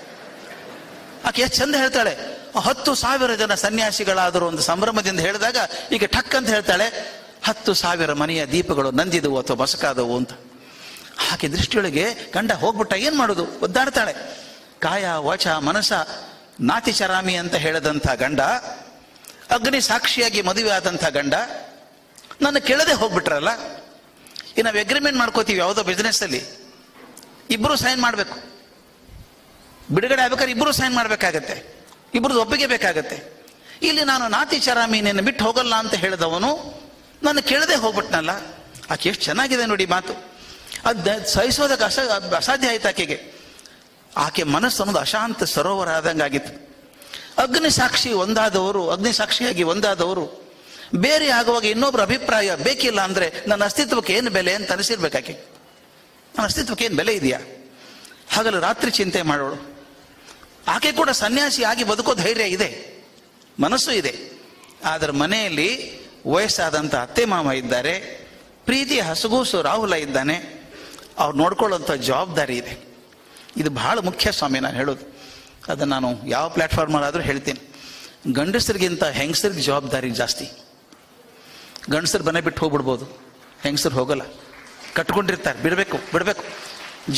ಆಕೆ ಎಷ್ಟು ಚಂದ ಹೇಳ್ತಾಳೆ, 10,000 ಜನ ಸನ್ಯಾಸಿಗಳಾದರು ಒಂದು ಸಂಭ್ರಮದಿಂದ ಹೇಳಿದಾಗ ಈಗ ಠಕ್ ಅಂತ ಹೇಳ್ತಾಳೆ, 10,000 ಮನೆಯ ದೀಪಗಳು ನಂದಿದವು ಅಥವಾ ಮಸಕಾದವು ಅಂತ. ಆಕೆ ದೃಷ್ಟಿಯೊಳಗೆ ಗಂಡ ಹೋಗ್ಬಿಟ್ಟ, ಏನ್ ಮಾಡುದು? ಒದ್ದಾಡ್ತಾಳೆ. ಕಾಯ ವಚ ಮನಸ ನಾತಿ ಚರಾಮಿ ಅಂತ ಹೇಳದಂಥ ಗಂಡ, ಅಗ್ನಿ ಸಾಕ್ಷಿಯಾಗಿ ಮದುವೆ ಆದಂಥ ಗಂಡ ನನ್ನ ಕೇಳದೆ ಹೋಗ್ಬಿಟ್ರಲ್ಲ. ಈ ನಾವು ಅಗ್ರಿಮೆಂಟ್ ಮಾಡ್ಕೋತೀವಿ ಯಾವುದೋ ಬಿಸ್ನೆಸ್ ಅಲ್ಲಿ, ಇಬ್ರು ಸೈನ್ ಮಾಡ್ಬೇಕು. ಬಿಡುಗಡೆ ಆಗ್ಬೇಕಾದ್ರೆ ಇಬ್ರು ಸೈನ್ ಮಾಡ್ಬೇಕಾಗತ್ತೆ, ಇಬ್ರದ್ದು ಒಪ್ಪಿಗೆ ಬೇಕಾಗತ್ತೆ. ಇಲ್ಲಿ ನಾನು ನಾತಿ ಚರಾಮಿ ನಿನ್ನ ಬಿಟ್ಟು ಹೋಗಲ್ಲ ಅಂತ ಹೇಳಿದವನು ನನ್ನ ಕೇಳದೆ ಹೋಗ್ಬಿಟ್ನಲ್ಲ. ಆಕೆ ಎಷ್ಟು ಚೆನ್ನಾಗಿದೆ ನೋಡಿ ಮಾತು. ಅದು ಸಹಿಸೋದಕ್ಕೆ ಅಸಾಧ್ಯ ಆಯ್ತು ಆಕೆಗೆ. ಆಕೆ ಮನಸ್ಸು ಅನ್ನೋದು ಅಶಾಂತ ಸರೋವರ ಆದಂಗಾಗಿತ್ತು. ಅಗ್ನಿ ಸಾಕ್ಷಿಯಾಗಿ ಒಂದಾದವರು ಬೇರೆ ಆಗುವಾಗ ಇನ್ನೊಬ್ರ ಅಭಿಪ್ರಾಯ ಬೇಕಿಲ್ಲ ಅಂದ್ರೆ ನನ್ನ ಅಸ್ತಿತ್ವಕ್ಕೆ ಏನು ಬೆಲೆ ಅಂತ ಅನಿಸಿರ್ಬೇಕಾಕೆ. ನನ್ನ ಅಸ್ತಿತ್ವಕ್ಕೆ ಏನು ಬೆಲೆ ಇದೆಯಾ? ಹಾಗಲ್ಲ ರಾತ್ರಿ ಚಿಂತೆ ಮಾಡೋಳು. ಆಕೆ ಕೂಡ ಸನ್ಯಾಸಿ ಆಗಿ ಬದುಕೋ ಧೈರ್ಯ ಇದೆ, ಮನಸ್ಸು ಇದೆ. ಆದ್ರೆ ಮನೆಯಲ್ಲಿ ವಯಸ್ಸಾದಂಥ ಅತ್ತೆ ಮಾವ ಇದ್ದಾರೆ, ಪ್ರೀತಿಯ ಹಸುಗೂಸು ರಾಹುಲ ಇದ್ದಾನೆ, ಅವ್ರು ನೋಡ್ಕೊಳ್ಳುವಂಥ ಜವಾಬ್ದಾರಿ ಇದೆ. ಇದು ಬಹಳ ಮುಖ್ಯ ಸ್ವಾಮಿ ನಾನು ಹೇಳೋದು. ಅದನ್ನು ನಾನು ಯಾವ ಪ್ಲಾಟ್ಫಾರ್ಮಲ್ಲಾದರೂ ಹೇಳ್ತೀನಿ. ಗಂಡಸರಿಗಿಂತ ಹೆಂಗಸರಿಗೆ ಜವಾಬ್ದಾರಿ ಜಾಸ್ತಿ. ಗಂಡಸರು ಮನೆ ಬಿಟ್ಟು ಹೋಗ್ಬಿಡ್ಬೋದು, ಹೆಂಗಸರು ಹೋಗಲ್ಲ, ಕಟ್ಕೊಂಡಿರ್ತಾರೆ. ಬಿಡಬೇಕು.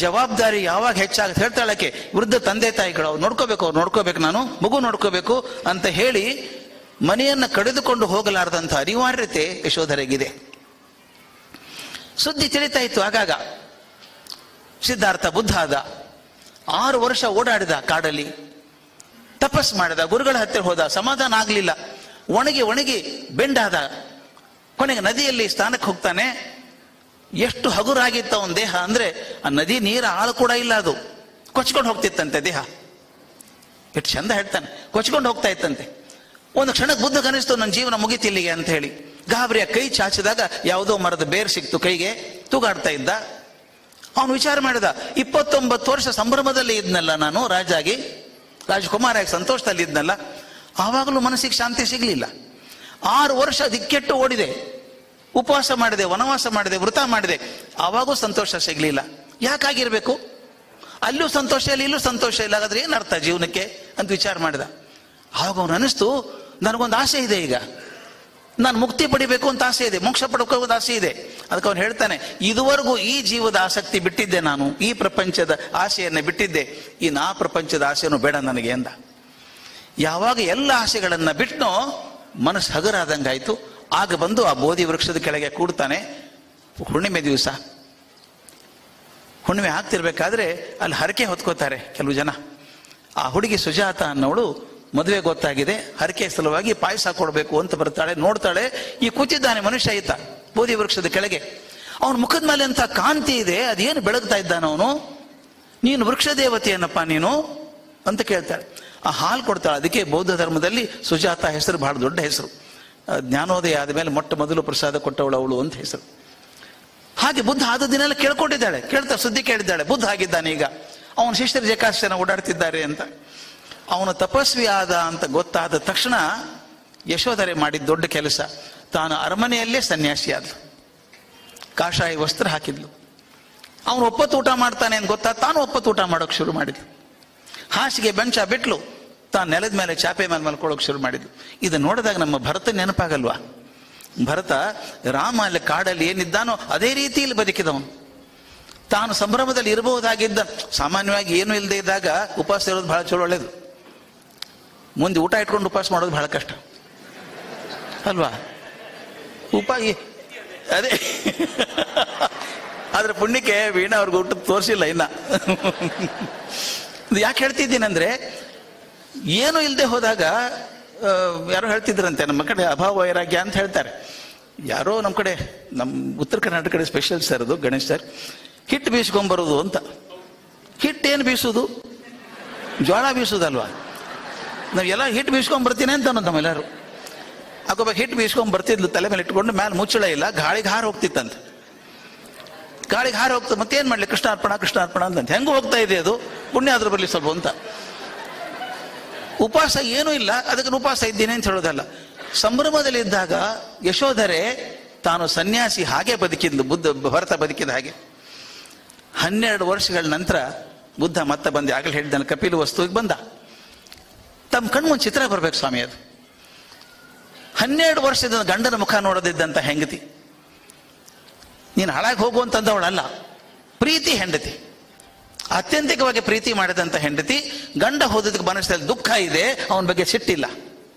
ಜವಾಬ್ದಾರಿ ಯಾವಾಗ ಹೆಚ್ಚಾಗುತ್ತೆ ಹೇಳ್ತಾಳಕ್ಕೆ, ವೃದ್ಧ ತಂದೆ ತಾಯಿಗಳು ಅವ್ರು ನೋಡ್ಕೋಬೇಕು, ನಾನು ಮಗು ನೋಡ್ಕೋಬೇಕು ಅಂತ ಹೇಳಿ ಮನೆಯನ್ನ ಕಡಿದುಕೊಂಡು ಹೋಗಲಾರದಂಥ ಅನಿವಾರ್ಯತೆ ಯಶೋಧರೆಗಿದೆ. ಸುದ್ದಿ ತಿಳಿತಾ ಇತ್ತು ಆಗಾಗ. ಸಿದ್ಧಾರ್ಥ ಬುದ್ಧ ಆದ, 6 ವರ್ಷ ಓಡಾಡಿದ ಕಾಡಲ್ಲಿ, ತಪಸ್ ಮಾಡಿದ, ಗುರುಗಳ ಹತ್ತಿರ ಹೋದ, ಸಮಾಧಾನ ಆಗ್ಲಿಲ್ಲ, ಒಣಗಿ ಬೆಂಡಾದ. ಕೊನೆಗೆ ನದಿಯಲ್ಲಿ ಸ್ನಾನಕ್ಕೆ ಹೋಗ್ತಾನೆ. ಎಷ್ಟು ಹಗುರಾಗಿತ್ತ ಅವನ ದೇಹ ಅಂದ್ರೆ ಆ ನದಿ ನೀರ ಆಳು ಕೂಡ ಇಲ್ಲ, ಅದು ಕೊಚ್ಕೊಂಡು ಹೋಗ್ತಿತ್ತಂತೆ ದೇಹ. ಎಷ್ಟು ಚಂದ ಹೇಳ್ತಾನೆ, ಕೊಚ್ಕೊಂಡು ಹೋಗ್ತಾ ಇತ್ತಂತೆ. ಒಂದು ಕ್ಷಣಕ್ಕೆ ಬುದ್ಧ ಅನಿಸ್ತು ನನ್ನ ಜೀವನ ಮುಗಿತಿಲ್ಲಿಗೆ ಅಂತ ಹೇಳಿ. ಗಾಬರಿಯ ಕೈ ಚಾಚಿದಾಗ ಯಾವುದೋ ಮರದ ಬೇರು ಸಿಕ್ತು ಕೈಗೆ, ತೂಗಾಡ್ತಾ ಇದ್ದ. ಅವನು ವಿಚಾರ ಮಾಡಿದ, 29 ವರ್ಷ ಸಂಭ್ರಮದಲ್ಲಿ ಇದ್ನಲ್ಲ ನಾನು, ರಾಜಕುಮಾರ ಸಂತೋಷದಲ್ಲಿ ಇದ್ನಲ್ಲ, ಆವಾಗಲೂ ಮನಸ್ಸಿಗೆ ಶಾಂತಿ ಸಿಗ್ಲಿಲ್ಲ. 6 ವರ್ಷ ದಿಕ್ಕೆಟ್ಟು ಓಡಿದೆ, ಉಪವಾಸ ಮಾಡಿದೆ, ವನವಾಸ ಮಾಡಿದೆ, ವೃತ ಮಾಡಿದೆ, ಆವಾಗೂ ಸಂತೋಷ ಸಿಗ್ಲಿಲ್ಲ. ಯಾಕಾಗಿರ್ಬೇಕು? ಅಲ್ಲೂ ಸಂತೋಷ ಇಲ್ಲ, ಇಲ್ಲೂ ಸಂತೋಷ ಇಲ್ಲ, ಹಾಗಾದ್ರೆ ಏನ್ ಅರ್ಥ ಜೀವನಕ್ಕೆ ಅಂತ ವಿಚಾರ ಮಾಡಿದ. ಆವಾಗ ಅವನು ಅನಿಸ್ತು, ನನಗೊಂದು ಆಸೆ ಇದೆ, ಈಗ ನಾನು ಮುಕ್ತಿ ಪಡಿಬೇಕು ಅಂತ ಆಸೆ ಇದೆ, ಮೋಕ್ಷ ಪಡ್ಕೋದು ಆಸೆ ಇದೆ. ಅದಕ್ಕೆ ಅವನು ಹೇಳ್ತಾನೆ, ಇದುವರೆಗೂ ಈ ಜೀವದ ಆಸಕ್ತಿ ಬಿಟ್ಟಿದ್ದೆ, ನಾನು ಈ ಪ್ರಪಂಚದ ಆಸೆಯನ್ನು ಬಿಟ್ಟಿದ್ದೆ, ಇನ್ನು ಆ ಪ್ರಪಂಚದ ಆಸೆನೂ ಬೇಡ ನನಗೆ ಅಂದ. ಯಾವಾಗ ಎಲ್ಲ ಆಸೆಗಳನ್ನು ಬಿಟ್ಟನೋ ಮನಸ್ಸು ಹಗರಾದಂಗಾಯ್ತು. ಆಗ ಬಂದು ಆ ಬೋಧಿ ವೃಕ್ಷದ ಕೆಳಗೆ ಕೂಡ್ತಾನೆ. ಹುಣ್ಣಿಮೆ ದಿವಸ, ಹುಣ್ಣಿಮೆ ಆಗ್ತಿರ್ಬೇಕಾದ್ರೆ ಅಲ್ಲಿ ಹರಕೆ ಹೊತ್ಕೋತಾರೆ ಕೆಲವು ಜನ. ಆ ಹುಡುಗಿ ಸುಜಾತ ಅನ್ನೋಳು ಮದುವೆ ಗೊತ್ತಾಗಿದೆ, ಹರಕೆ ಸಲುವಾಗಿ ಪಾಯಸ ಕೊಡಬೇಕು ಅಂತ ಬರ್ತಾಳೆ. ನೋಡ್ತಾಳೆ, ಈ ಕೂತಿದ್ದಾನೆ ಮನುಷ್ಯ ಈತ ಬೋಧಿ ವೃಕ್ಷದ ಕೆಳಗೆ. ಅವನ ಮುಖದ ಮೇಲೆ ಅಂತ ಕಾಂತಿ ಇದೆ, ಅದೇನು ಬೆಳಗ್ತಾ ಇದ್ದಾನ ಅವನು. ನೀನು ವೃಕ್ಷ ದೇವತೆಯನ್ನಪ್ಪ ನೀನು ಅಂತ ಕೇಳ್ತಾಳೆ. ಆ ಹಾಲು ಕೊಡ್ತಾಳೆ. ಅದಕ್ಕೆ ಬೌದ್ಧ ಧರ್ಮದಲ್ಲಿ ಸುಜಾತ ಹೆಸರು ಬಹಳ ದೊಡ್ಡ ಹೆಸರು. ಜ್ಞಾನೋದಯ ಆದಮೇಲೆ ಮೊಟ್ಟ ಮೊದಲು ಪ್ರಸಾದ ಕೊಟ್ಟವಳು ಅವಳು ಅಂತ ಹೆಸರು. ಹಾಗೆ ಬುದ್ಧ ಆದ ದಿನ ಎಲ್ಲ ಕೇಳ್ಕೊಂಡಿದ್ದಾಳೆ, ಸುದ್ದಿ ಕೇಳಿದ್ದಾಳೆ, ಬುದ್ಧ ಆಗಿದ್ದಾನೆ ಈಗ, ಅವನ ಶಿಷ್ಯರು ಜಕಾಷ್ಟು ಜನ ಓಡಾಡ್ತಿದ್ದಾರೆ ಅಂತ. ಅವನು ತಪಸ್ವಿ ಆದ ಅಂತ ಗೊತ್ತಾದ ತಕ್ಷಣ ಯಶೋಧರೆ ಮಾಡಿದ ದೊಡ್ಡ ಕೆಲಸ, ತಾನು ಅರಮನೆಯಲ್ಲೇ ಸನ್ಯಾಸಿ ಆದ್ಲು, ಕಾಷಾಯ ವಸ್ತ್ರ ಹಾಕಿದ್ಲು. ಅವನು ಒಪ್ಪತ್ತು ಊಟ ಮಾಡ್ತಾನೆ ಅಂತ ಗೊತ್ತಾದ ತಾನು ಒಪ್ಪತ್ತು ಊಟ ಮಾಡೋಕೆ ಶುರು ಮಾಡಿದ್ಲು. ಹಾಸಿಗೆ ಬೆಂಚ ಬಿಟ್ಲು, ತಾನು ನೆಲದ ಮೇಲೆ ಚಾಪೆ ಮೇಲೆ ಮಲ್ಕೊಳ್ಳೋಕೆ ಶುರು ಮಾಡಿದ್ಲು. ಇದು ನೋಡಿದಾಗ ನಮ್ಮ ಭರತ ನೆನಪಾಗಲ್ವಾ? ಭರತ ರಾಮ ಅಲ್ಲಿ ಕಾಡಲ್ಲಿ ಏನಿದ್ದಾನೋ ಅದೇ ರೀತಿಯಲ್ಲಿ ಬದುಕಿದವನು. ತಾನು ಸಂಭ್ರಮದಲ್ಲಿ ಇರಬಹುದಾಗಿದ್ದ, ಸಾಮಾನ್ಯವಾಗಿ ಏನೂ ಇಲ್ಲದೆ ಇದ್ದಾಗ ಉಪವಾಸ ಇರೋದು ಬಹಳ ಚಲೋ ಒಳ್ಳೇದು. ಮುಂದೆ ಊಟ ಇಟ್ಕೊಂಡು ಉಪವಾಸ ಮಾಡೋದು ಬಹಳ ಕಷ್ಟ ಅಲ್ವಾ? ಅದೇ ಆದ್ರೆ ಪುಣ್ಯಕ್ಕೆ ವೀಣಾ ಅವ್ರಿಗೆ ಊಟ ತೋರಿಸಿಲ್ಲ ಇನ್ನ. ಯಾಕೆ ಹೇಳ್ತಿದ್ದೀನಂದ್ರೆ, ಏನು ಇಲ್ಲದೆ ಹೋದಾಗ ಯಾರೋ ಹೇಳ್ತಿದ್ರಂತೆ, ನಮ್ಮ ಕಡೆ ಅಭಾವ ವೈರಾಗ್ಯ ಅಂತ ಹೇಳ್ತಾರೆ. ಯಾರೋ ನಮ್ಮ ಕಡೆ, ನಮ್ಮ ಉತ್ತರ ಕರ್ನಾಟಕ ಕಡೆ ಸ್ಪೆಷಲ್ ಸರ್ ಅದು, ಗಣೇಶ್ ಸರ್, ಹಿಟ್ಟು ಬೀಸ್ಕೊಂಬರೋದು ಅಂತ. ಹಿಟ್ಟೇನು ಬೀಸೋದು? ಜ್ವಾಳ ಬೀಸೋದಲ್ವಾ? ನಾವೆಲ್ಲ ಹಿಟ್ಟು ಬೀಸ್ಕೊಂಬರ್ತೀನಿ ಅಂತ ಅನ್ನೋದು ನಮ್ಮೆಲ್ಲರೂ. ಆಗೊಬ್ಬ ಹಿಟ್ಟು ಬೀಸ್ಕೊಂಬರ್ತಿದ್ಲು, ತಲೆ ಮೇಲೆ ಇಟ್ಕೊಂಡು, ಮೇಲೆ ಮುಚ್ಚಳ ಇಲ್ಲ, ಗಾಳಿಗೆ ಹಾರ ಹೋಗ್ತಿತ್ತಂತ. ಗಾಳಿಗೆ ಹಾರ ಹೋಗ್ತದೆ, ಮತ್ತೇನು ಮಾಡಲಿ, ಕೃಷ್ಣಾರ್ಪಣ ಕೃಷ್ಣಾರ್ಪಣ ಅಂತ ಹೆಂಗೂ ಹೋಗ್ತಾ ಇದೆ ಅದು, ಪುಣ್ಯ ಆದ್ರೂ ಬರಲಿ ಸ್ವಲ್ಪ ಅಂತ. ಉಪವಾಸ ಏನೂ ಇಲ್ಲ, ಅದಕ್ಕೆ ಉಪವಾಸ ಇದ್ದೀನಿ ಅಂತ ಹೇಳೋದಲ್ಲ. ಸಂಭ್ರಮದಲ್ಲಿದ್ದಾಗ ಯಶೋಧರೆ ತಾನು ಸನ್ಯಾಸಿ ಹಾಗೆ ಬದುಕಿದ್ಲು, ಭರತ ಬದುಕಿದ ಹಾಗೆ. 12 ವರ್ಷಗಳ ನಂತರ ಬುದ್ಧ ಮತ್ತೆ ಬಂದು, ಆಗಲೇ ಹೇಳಿದ್ದಾನೆ, ಕಪಿಲ ವಸ್ತುವಿಗೆ ಬಂದ. ತಮ್ಮ ಕಣ್ಮುಂದೆ ಚಿತ್ರ ಬರ್ಬೇಕು ಸ್ವಾಮಿ. ಅದು 12 ವರ್ಷದ ಗಂಡನ ಮುಖ ನೋಡದಿದ್ದಂತ ಹೆಂಡತಿ, ನೀನು ಹಾಳಾಗಿ ಹೋಗುವಂತಂದವಳಲ್ಲ, ಪ್ರೀತಿ ಹೆಂಡತಿ, ಅತ್ಯಂತಿಕವಾಗಿ ಪ್ರೀತಿ ಮಾಡಿದಂಥ ಹೆಂಡತಿ. ಗಂಡ ಹೋದದಕ್ಕೆ ಮನಸ್ಸಲ್ಲಿ ದುಃಖ ಇದೆ, ಅವನ ಬಗ್ಗೆ ಸಿಟ್ಟಿಲ್ಲ.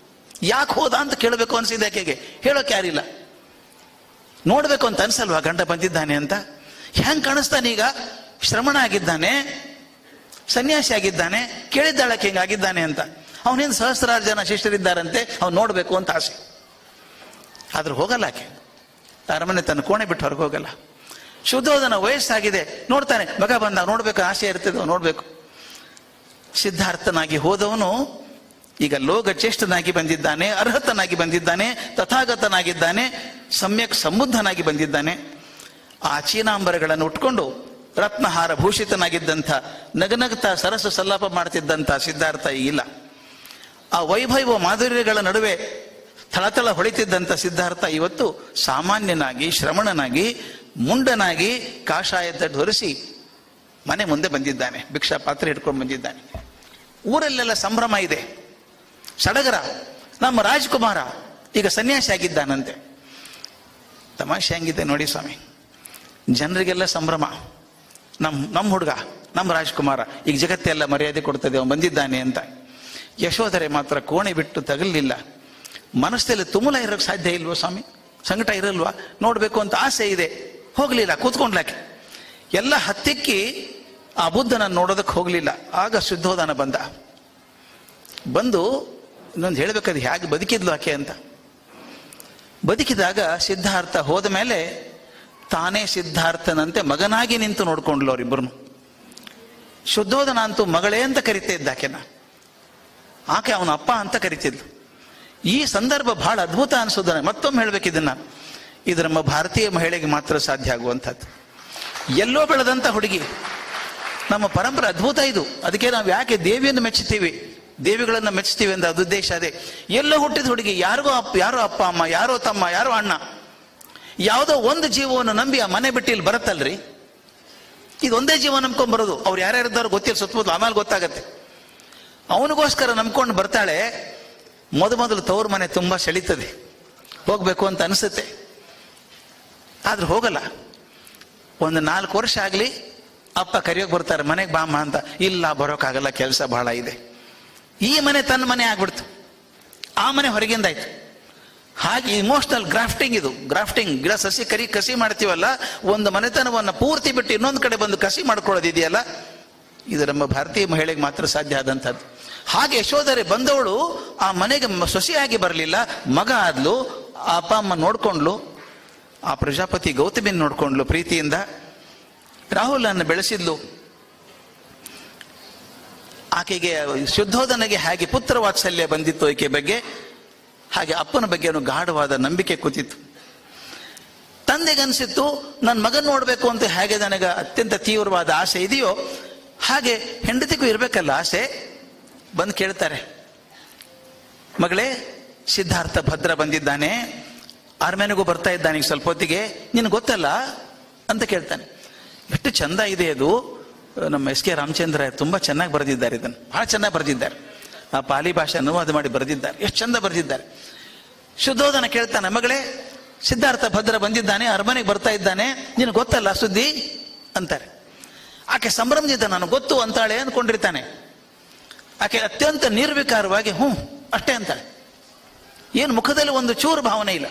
ಯಾಕೆ ಹೋದ ಅಂತ ಕೇಳಬೇಕು ಅನ್ಸಿದೆ ಆಕೆಗೆ, ಹೇಳೋಕೆ ಯಾರಿಲ್ಲ. ನೋಡ್ಬೇಕು ಅಂತ ಅನ್ಸಲ್ವಾ ಗಂಡ ಬಂದಿದ್ದಾನೆ ಅಂತ? ಹೆಂಗ್ ಕಾಣಿಸ್ತಾನೆ ಈಗ? ಶ್ರಮಣ ಆಗಿದ್ದಾನೆ, ಸನ್ಯಾಸಿ ಆಗಿದ್ದಾನೆ, ಕೇಳಿದ್ದಾಳಕ್ಕೆ ಹಿಂಗಾಗಿದ್ದಾನೆ ಅಂತ. ಅವನಿಂದ ಸಹಸ್ರಾರು ಜನ ಶಿಷ್ಯರಿದ್ದಾರಂತೆ, ಅವ್ನು ನೋಡ್ಬೇಕು ಅಂತ ಆಸೆ. ಆದ್ರೆ ಹೋಗಲ್ಲ ಆಕೆ, ಅರಮನೆ ತನ್ನ ಕೋಣೆ ಬಿಟ್ಟು ಹೊರಗೆ ಹೋಗಲ್ಲ. ಶುದ್ಧೋಧನ ವಯಸ್ಸಾಗಿದೆ, ನೋಡ್ತಾನೆ, ಮಗ ಬಂದಾಗ ನೋಡ್ಬೇಕು, ಆಸೆ ಇರ್ತದೆ, ನೋಡ್ಬೇಕು. ಸಿದ್ಧಾರ್ಥನಾಗಿ ಹೋದವನು ಈಗ ಲೋಕಚೇಷ್ಟನಾಗಿ ಬಂದಿದ್ದಾನೆ, ಅರ್ಹತನಾಗಿ ಬಂದಿದ್ದಾನೆ, ತಥಾಗತನಾಗಿದ್ದಾನೆ, ಸಮ್ಯಕ್ ಸಮುದ್ಧನಾಗಿ ಬಂದಿದ್ದಾನೆ. ಆ ಚೀನಾಂಬರಗಳನ್ನು ಉಟ್ಕೊಂಡು ರತ್ನಹಾರ ಭೂಷಿತನಾಗಿದ್ದಂಥ, ನಗನಗ್ತಾ ಸರಸ ಸಲ್ಲಾಪ ಮಾಡ್ತಿದ್ದಂಥ ಸಿದ್ಧಾರ್ಥ ಇಲ್ಲ. ಆ ವೈಭವ ಮಾಧುರ್ಯಗಳ ನಡುವೆ ಥಳಥಳ ಹೊಳಿತಿದ್ದಂಥ ಸಿದ್ಧಾರ್ಥ ಇವತ್ತು ಸಾಮಾನ್ಯನಾಗಿ, ಶ್ರಮಣನಾಗಿ, ಮುಂಡನಾಗಿ, ಕಾಷಾಯ ಧರಿಸಿ ಮನೆ ಮುಂದೆ ಬಂದಿದ್ದಾನೆ, ಭಿಕ್ಷಾ ಪಾತ್ರೆ ಹಿಡ್ಕೊಂಡು ಬಂದಿದ್ದಾನೆ. ಊರಲ್ಲೆಲ್ಲ ಸಂಭ್ರಮ ಇದೆ, ಸಡಗರ. ನಮ್ಮ ರಾಜ್ಕುಮಾರ ಈಗ ಸನ್ಯಾಸಿ ಆಗಿದ್ದಾನಂತೆ. ತಮಾಷೆ ಹೆಂಗಿದೆ ನೋಡಿ ಸ್ವಾಮಿ, ಜನರಿಗೆಲ್ಲ ಸಂಭ್ರಮ. ನಮ್ಮ ಹುಡುಗ, ನಮ್ಮ ರಾಜ್ಕುಮಾರ ಈಗ ಜಗತ್ತೆಲ್ಲ ಮರ್ಯಾದೆ ಕೊಡ್ತದೆ, ಅವನು ಬಂದಿದ್ದಾನೆ ಅಂತ. ಯಶೋಧರೆ ಮಾತ್ರ ಕೋಣೆ ಬಿಟ್ಟು ತಗಲಿಲ್ಲ. ಮನಸ್ಸಲ್ಲಿ ತುಮುಲ ಇರೋಕ್ಕೆ ಸಾಧ್ಯ ಇಲ್ವೋ ಸ್ವಾಮಿ? ಸಂಕಟ ಇರಲ್ವಾ? ನೋಡ್ಬೇಕು ಅಂತ ಆಸೆ ಇದೆ, ಹೋಗ್ಲಿಲ್ಲ, ಕೂತ್ಕೊಂಡ್ಲಾಕೆ. ಎಲ್ಲ ಹತ್ತಿಕ್ಕಿ ಆ ಬುದ್ಧನನ್ನು ನೋಡೋದಕ್ಕೆ ಹೋಗ್ಲಿಲ್ಲ. ಆಗ ಶುದ್ಧೋಧನ ಬಂದು ಇನ್ನೊಂದು ಹೇಳ್ಬೇಕಾದ್ರೆ ಹೇಗೆ ಬದುಕಿದ್ಲು ಆಕೆ ಅಂತ. ಬದುಕಿದಾಗ ಸಿದ್ಧಾರ್ಥ ಹೋದ ಮೇಲೆ ತಾನೇ ಸಿದ್ಧಾರ್ಥನಂತೆ ಮಗನಾಗಿ ನಿಂತು ನೋಡ್ಕೊಂಡ್ಲು ಅವರಿಬ್ಬರು. ಶುದ್ಧೋಧನ ಅಂತೂ ಮಗಳೇ ಅಂತ ಕರಿತಾ ಇದ್ದ ಆಕೆನ, ಆಕೆ ಅವನ ಅಪ್ಪ ಅಂತ ಕರಿತಿದ್ಲು. ಈ ಸಂದರ್ಭ ಬಹಳ ಅದ್ಭುತ ಅನಿಸೋದನ್ನ ಮತ್ತೊಮ್ಮೆ ಹೇಳ್ಬೇಕಿದನ್ನ. ಇದು ನಮ್ಮ ಭಾರತೀಯ ಮಹಿಳೆಗೆ ಮಾತ್ರ ಸಾಧ್ಯ ಆಗುವಂಥದ್ದು. ಎಲ್ಲೋ ಬೆಳೆದಂಥ ಹುಡುಗಿ, ನಮ್ಮ ಪರಂಪರೆ ಅದ್ಭುತ ಇದು. ಅದಕ್ಕೆ ನಾವು ಯಾಕೆ ದೇವಿಯನ್ನು ಮೆಚ್ಚುತ್ತೀವಿ, ದೇವಿಗಳನ್ನು ಮೆಚ್ಚುತ್ತೀವಿ ಅಂತ ಅದು ಉದ್ದೇಶ ಅದೇ. ಎಲ್ಲೋ ಹುಟ್ಟಿದ ಹುಡುಗಿ, ಯಾರೋ ಅಪ್ಪ ಅಮ್ಮ, ಯಾರೋ ತಮ್ಮ, ಯಾರೋ ಅಣ್ಣ, ಯಾವುದೋ ಒಂದು ಜೀವವನ್ನು ನಂಬಿ ಆ ಮನೆ ಬಿಟ್ಟು ಇಲ್ಲಿ ಬರುತ್ತಲ್ರಿ. ಇದೊಂದೇ ಜೀವ ನಂಬ್ಕೊಂಡ್ಬರೋದು. ಅವ್ರು ಯಾರ್ಯಾರಿದ್ದಾರೋ ಗೊತ್ತಿಲ್ಲ, ಸುತ್ತಮುತ್ತಲು ಆಮೇಲೆ ಗೊತ್ತಾಗತ್ತೆ. ಅವನಿಗೋಸ್ಕರ ನಂಬ್ಕೊಂಡು ಬರ್ತಾಳೆ. ಮೊದಲು ತವ್ರ ಮನೆ ತುಂಬಾ ಸೆಳೀತದೆ, ಹೋಗ್ಬೇಕು ಅಂತ ಅನಿಸುತ್ತೆ, ಆದ್ರೆ ಹೋಗಲ್ಲ. ಒಂದು 4 ವರ್ಷ ಆಗಲಿ ಅಪ್ಪ ಕರೆಯೋಕೆ ಬರ್ತಾರೆ, ಮನೆಗೆ ಬಾಮ್ಮ ಅಂತ. ಇಲ್ಲ, ಬರೋಕ್ಕಾಗಲ್ಲ, ಕೆಲಸ ಬಹಳ ಇದೆ. ಈ ಮನೆ ತನ್ನ ಮನೆ ಆಗ್ಬಿಡ್ತು, ಆ ಮನೆ ಹೊರಗಿಂದಾಯ್ತು. ಹಾಗೆ ಇಮೋಷನಲ್ ಗ್ರಾಫ್ಟಿಂಗ್ ಇದು. ಗ್ರಾಫ್ಟಿಂಗ್, ಗಿಡ ಸಸಿ ಕಸಿ ಮಾಡ್ತೀವಲ್ಲ, ಒಂದು ಮನೆತನವನ್ನು ಪೂರ್ತಿ ಬಿಟ್ಟು ಇನ್ನೊಂದು ಕಡೆ ಬಂದು ಕಸಿ ಮಾಡ್ಕೊಳ್ಳೋದಿದೆಯಲ್ಲ, ಇದು ನಮ್ಮ ಭಾರತೀಯ ಮಹಿಳೆಗೆ ಮಾತ್ರ ಸಾಧ್ಯ ಆದಂಥದ್ದು. ಹಾಗೆ ಯಶೋಧರೆ ಬಂದವಳು ಆ ಮನೆಗೆ ಸೊಸೆಯಾಗಿ ಬರಲಿಲ್ಲ, ಮಗ ಆದ್ಲು. ಆ ಅಪ್ಪ ಅಮ್ಮ ನೋಡ್ಕೊಂಡ್ಲು, ಆ ಪ್ರಜಾಪತಿ ಗೌತಮಿನ ನೋಡ್ಕೊಂಡ್ಲು ಪ್ರೀತಿಯಿಂದ. ರಾಹುಲನ್ನು ಬೆಳೆಸಿದ್ಲು. ಆಕೆಗೆ ಶುದ್ಧೋಧನೆಗೆ ಹಾಗೆ ಪುತ್ರ ವಾತ್ಸಲ್ಯ ಬಂದಿತ್ತು ಈಕೆ ಬಗ್ಗೆ, ಹಾಗೆ ಅಪ್ಪನ ಬಗ್ಗೆ ಗಾಢವಾದ ನಂಬಿಕೆ ಕೂತಿತ್ತು. ತಂದೆಗನ್ಸಿತ್ತು, ನನ್ನ ಮಗನ್ ನೋಡ್ಬೇಕು ಅಂತ ಹೇಗೆ ನನಗೆ ಅತ್ಯಂತ ತೀವ್ರವಾದ ಆಸೆ ಇದೆಯೋ ಹಾಗೆ ಹೆಂಡತಿಗೂ ಇರ್ಬೇಕಲ್ಲ ಆಸೆ. ಬಂದು ಕೇಳ್ತಾರೆ, ಮಗಳೇ ಸಿದ್ಧಾರ್ಥ ಭದ್ರ ಬಂದಿದ್ದಾನೆ, ಅರಮನೆಗೂ ಬರ್ತಾ ಇದ್ದಾನೆ ಈಗ ಸ್ವಲ್ಪ ಹೊತ್ತಿಗೆ, ನಿನಗೆ ಗೊತ್ತಲ್ಲ ಅಂತ ಕೇಳ್ತಾನೆ. ಎಷ್ಟು ಚಂದ ಇದೆ ಅದು. ನಮ್ಮ ಎಸ್ ಕೆ ರಾಮಚಂದ್ರ ತುಂಬಾ ಚೆನ್ನಾಗಿ ಬರೆದಿದ್ದಾರೆ, ಇದನ್ನು ಬಹಳ ಚೆನ್ನಾಗಿ ಬರೆದಿದ್ದಾರೆ. ಆ ಪಾಲಿ ಭಾಷೆ ಅನುವಾದ ಮಾಡಿ ಬರೆದಿದ್ದಾರೆ, ಎಷ್ಟು ಚಂದ ಬರೆದಿದ್ದಾರೆ. ಶುದ್ಧೋಧನ ಕೇಳ್ತಾನೆ, ಮಗಳೇ ಸಿದ್ಧಾರ್ಥ ಭದ್ರ ಬಂದಿದ್ದಾನೆ, ಅರಮನೆಗೆ ಬರ್ತಾ ಇದ್ದಾನೆ, ನಿನಗೆ ಗೊತ್ತಲ್ಲ ಸುದ್ದಿ ಅಂತಾರೆ. ಆಕೆ ಸಂಭ್ರಮದಿಂದ ನನಗೆ ಗೊತ್ತು ಅಂತಾಳೆ ಅಂದ್ಕೊಂಡಿರ್ತಾನೆ. ಆಕೆ ಅತ್ಯಂತ ನಿರ್ವಿಕಾರವಾಗಿ ಹ್ಞೂ ಅಷ್ಟೇ ಅಂತಾಳೆ. ಏನು ಮುಖದಲ್ಲಿ ಒಂದು ಚೂರು ಭಾವನೆ ಇಲ್ಲ,